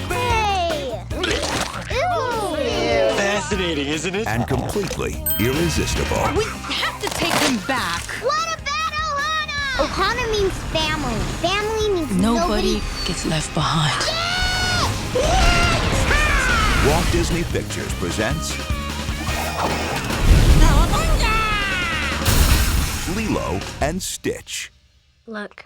Speaker 18: Hey! Ew!
Speaker 19: Fascinating, isn't it?
Speaker 4: And completely irresistible.
Speaker 17: We have to take him back.
Speaker 18: What about Ohana? Ohana means family. Family means
Speaker 8: Nobody gets left behind.
Speaker 4: Walt Disney Pictures presents Lilo and Stitch.
Speaker 17: Look.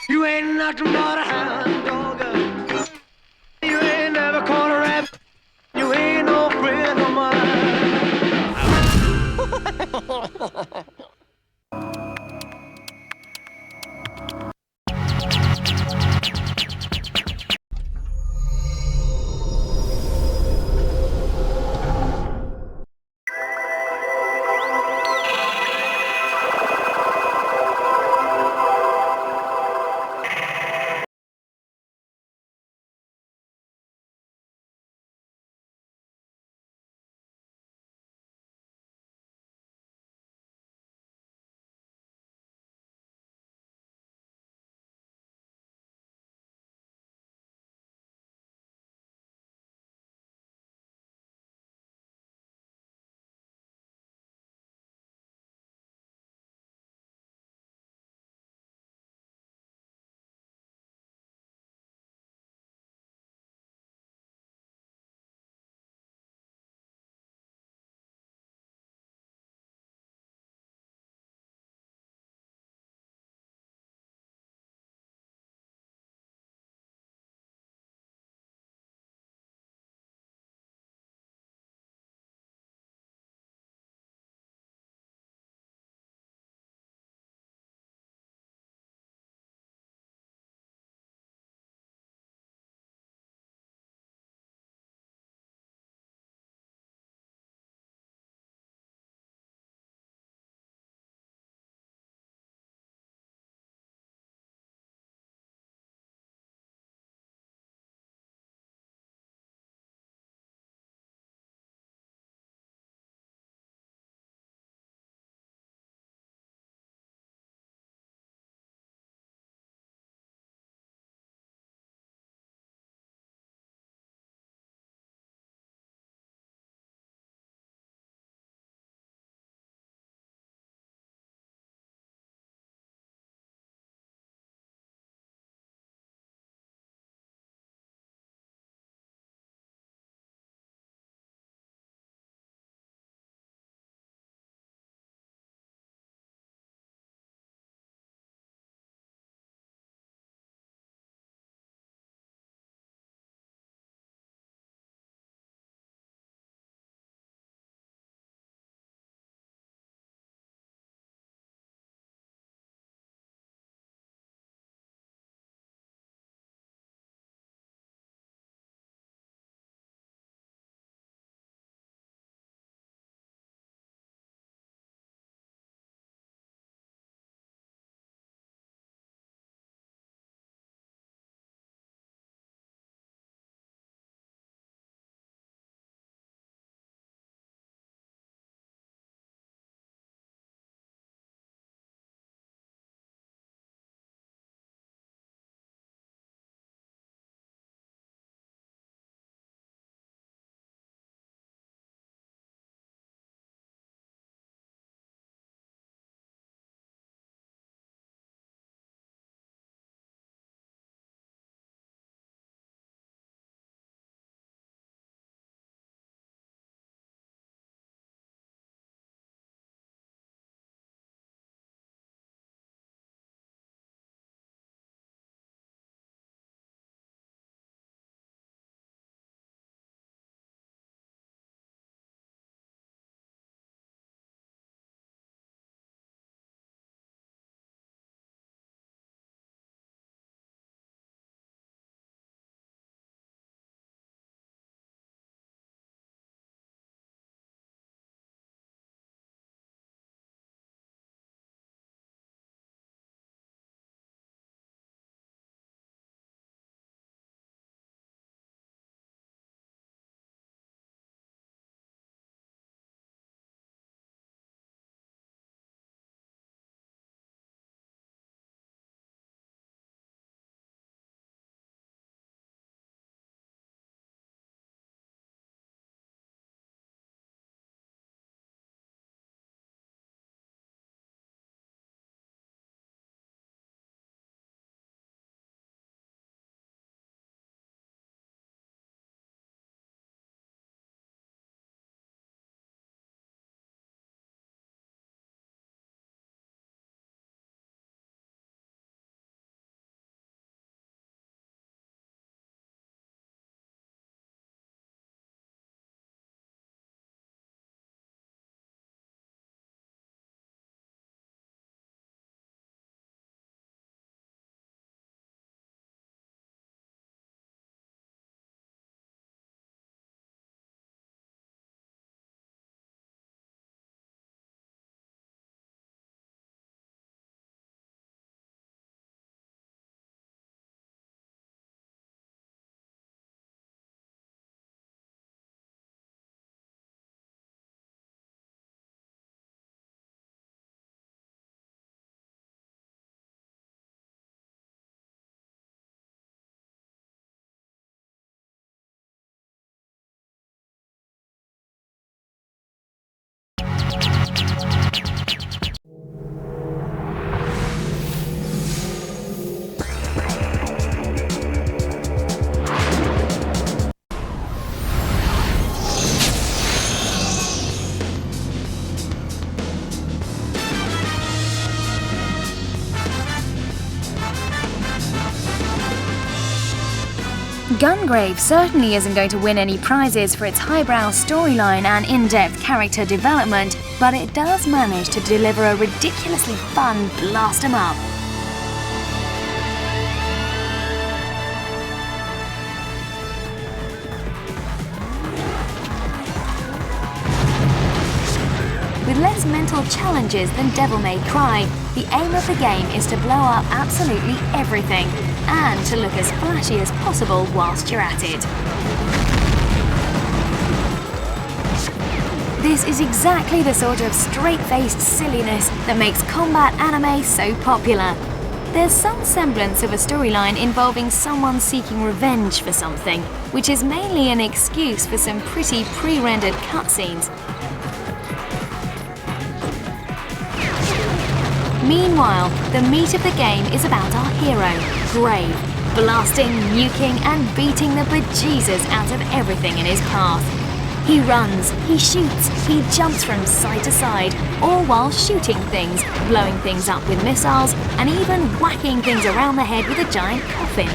Speaker 19: You ain't nothing but a hound dog. You ain't never caught a rabbit. You ain't no friend of mine.
Speaker 1: Gungrave certainly isn't going to win any prizes for its highbrow storyline and in-depth character development, but it does manage to deliver a ridiculously fun blast 'em up. With less mental challenges than Devil May Cry, the aim of the game is to blow up absolutely everything, and to look as flashy as possible whilst you're at it. This is exactly the sort of straight-faced silliness that makes combat anime so popular. There's some semblance of a storyline involving someone seeking revenge for something, which is mainly an excuse for some pretty pre-rendered cutscenes. Meanwhile, the meat of the game is about our hero, Grave, blasting, nuking, and beating the bejesus out of everything in his path. He runs, he shoots, he jumps from side to side, all while shooting things, blowing things up with missiles, and even whacking things around the head with a giant coffin.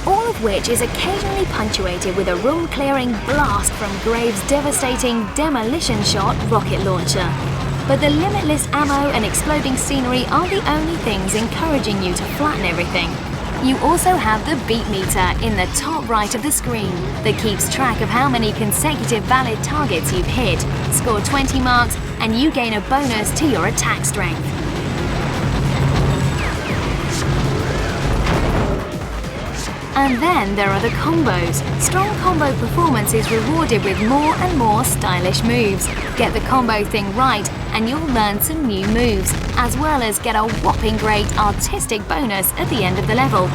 Speaker 1: All of which is occasionally punctuated with a room-clearing blast from Grave's devastating demolition shot rocket launcher. But the limitless ammo and exploding scenery aren't the only things encouraging you to flatten everything. You also have the beat meter in the top right of the screen that keeps track of how many consecutive valid targets you've hit. Score 20 marks and you gain a bonus to your attack strength. And then there are the combos. Strong combo performance is rewarded with more and more stylish moves. Get the combo thing right and you'll learn some new moves, as well as get a whopping great artistic bonus at the end of the level.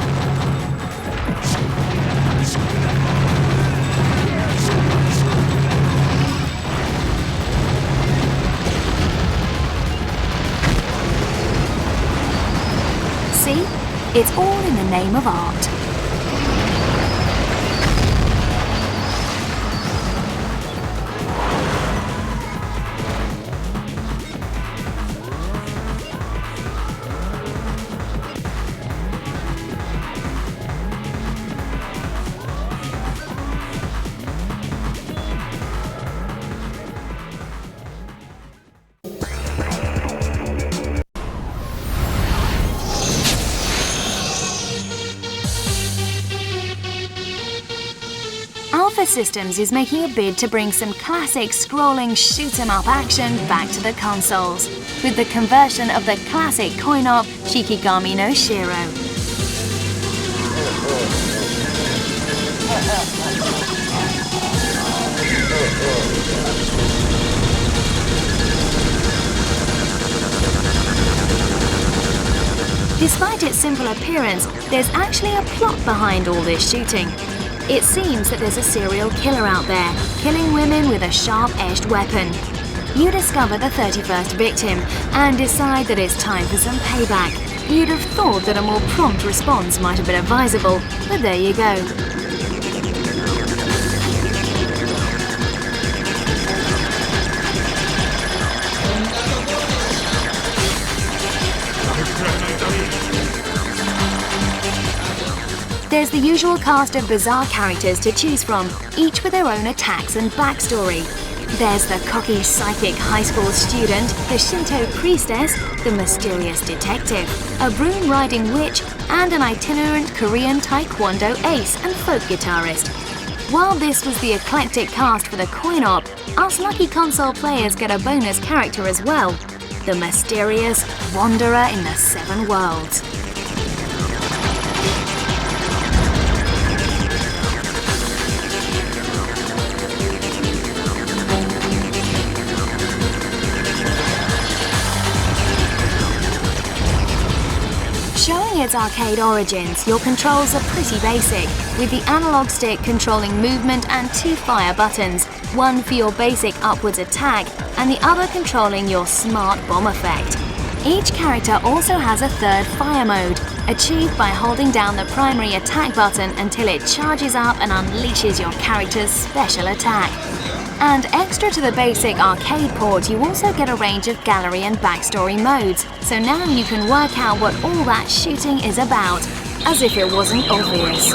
Speaker 1: See? It's all in the name of art. Systems is making a bid to bring some classic scrolling shoot-'em-up action back to the consoles, with the conversion of the classic coin-op Shikigami no Shiro. Despite its simple appearance, there's actually a plot behind all this shooting. It seems that there's a serial killer out there, killing women with a sharp-edged weapon. You discover the 31st victim and decide that it's time for some payback. You'd have thought that a more prompt response might have been advisable, but there you go. There's the usual cast of bizarre characters to choose from, each with their own attacks and backstory. There's the cocky psychic high school student, the Shinto priestess, the mysterious detective, a broom-riding witch, and an itinerant Korean taekwondo ace and folk guitarist. While this was the eclectic cast for the coin-op, us lucky console players get a bonus character as well, the mysterious wanderer in the 7 worlds. Showing its arcade origins, your controls are pretty basic, with the analog stick controlling movement and 2 fire buttons, one for your basic upwards attack and the other controlling your smart bomb effect. Each character also has a 3rd fire mode, achieved by holding down the primary attack button until it charges up and unleashes your character's special attack. And extra to the basic arcade port, you also get a range of gallery and backstory modes, so now you can work out what all that shooting is about, as if it wasn't obvious.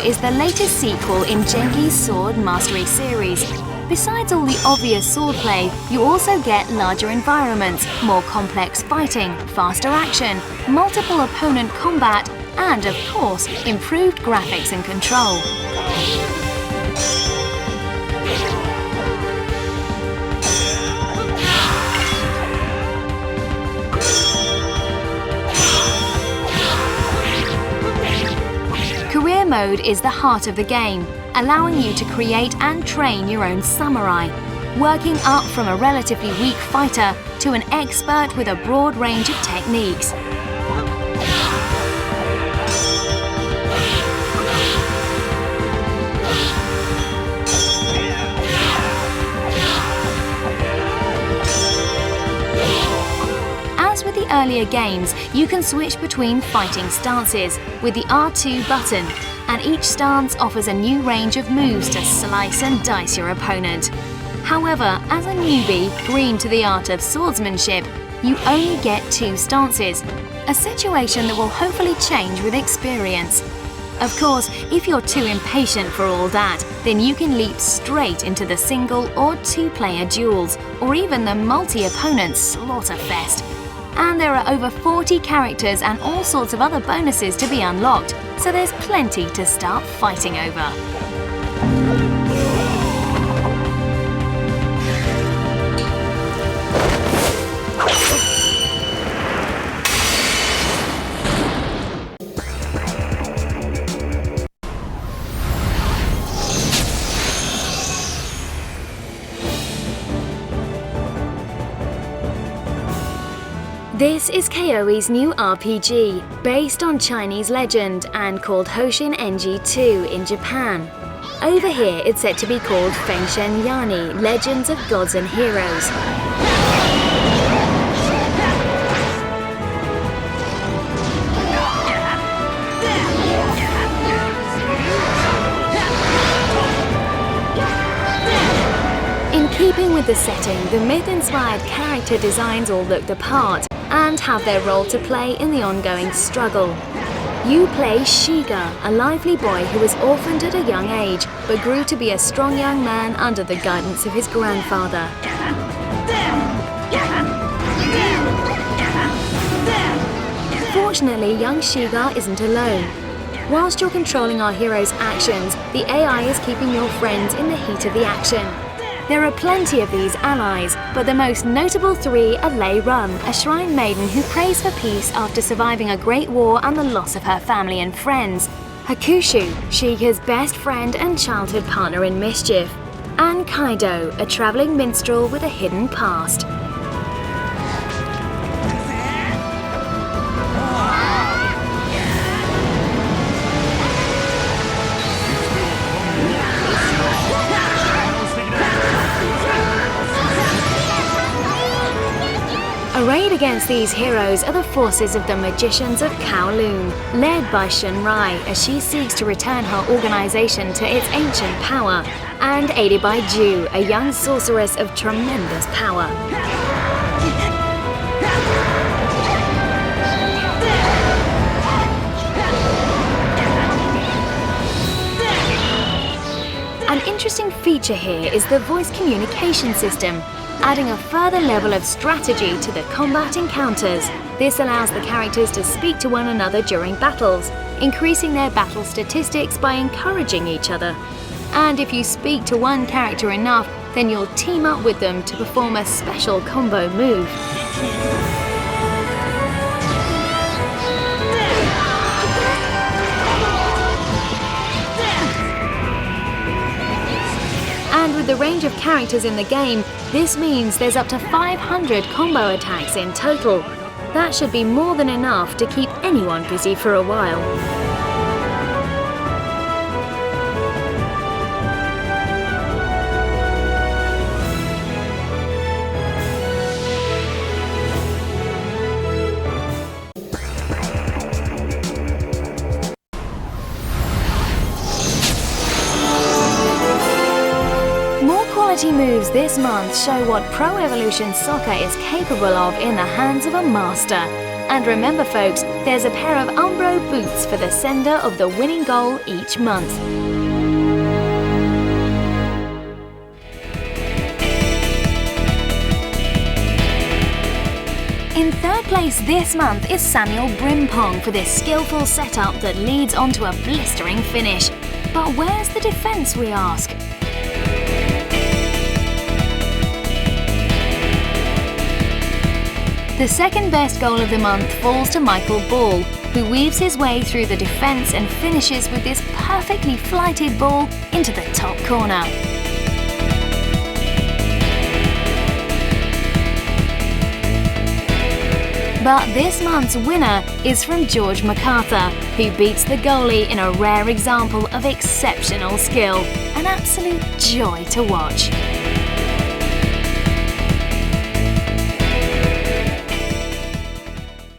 Speaker 1: Is the latest sequel in Genki's Sword Mastery series. Besides all the obvious swordplay, you also get larger environments, more complex fighting, faster action, multiple opponent combat, and of course, improved graphics and control. Career mode is the heart of the game, allowing you to create and train your own samurai, working up from a relatively weak fighter to an expert with a broad range of techniques. As with the earlier games, you can switch between fighting stances with the R2 button, and each stance offers a new range of moves to slice and dice your opponent. However, as a newbie green to the art of swordsmanship, you only get 2 stances, a situation that will hopefully change with experience. Of course, if you're too impatient for all that, then you can leap straight into the single or 2-player duels, or even the multi-opponent slaughterfest. And there are over 40 characters and all sorts of other bonuses to be unlocked, so there's plenty to start fighting over. This is Koei's new RPG, based on Chinese legend and called Hoshin NG 2 in Japan. Over here it's said to be called Fengshen Yani, Legends of Gods and Heroes. In keeping with the setting, the myth-inspired character designs all look the part and have their role to play in the ongoing struggle. You play Shiga, a lively boy who was orphaned at a young age, but grew to be a strong young man under the guidance of his grandfather. Fortunately, young Shiga isn't alone. Whilst you're controlling our hero's actions, the AI is keeping your friends in the heat of the action. There are plenty of these allies, but the most notable 3 are Lei Run, a shrine maiden who prays for peace after surviving a great war and the loss of her family and friends, Hakushu, Shiga's best friend and childhood partner in mischief, and Kaido, a travelling minstrel with a hidden past. Arrayed against these heroes are the forces of the Magicians of Kowloon, led by Shunrai as she seeks to return her organization to its ancient power, and aided by Ju, a young sorceress of tremendous power. An interesting feature here is the voice communication system, adding a further level of strategy to the combat encounters. This allows the characters to speak to one another during battles, increasing their battle statistics by encouraging each other. And if you speak to one character enough, then you'll team up with them to perform a special combo move. And with the range of characters in the game, this means there's up to 500 combo attacks in total. That should be more than enough to keep anyone busy for a while. Quality moves this month show what Pro Evolution Soccer is capable of in the hands of a master. And remember folks, there's a pair of Umbro boots for the sender of the winning goal each month. In third place this month is Samuel Brimpong for this skillful setup that leads onto a blistering finish. But where's the defense, we ask? The second best goal of the month falls to Michael Ball, who weaves his way through the defense and finishes with this perfectly flighted ball into the top corner. But this month's winner is from George MacArthur, who beats the goalie in a rare example of exceptional skill. An absolute joy to watch.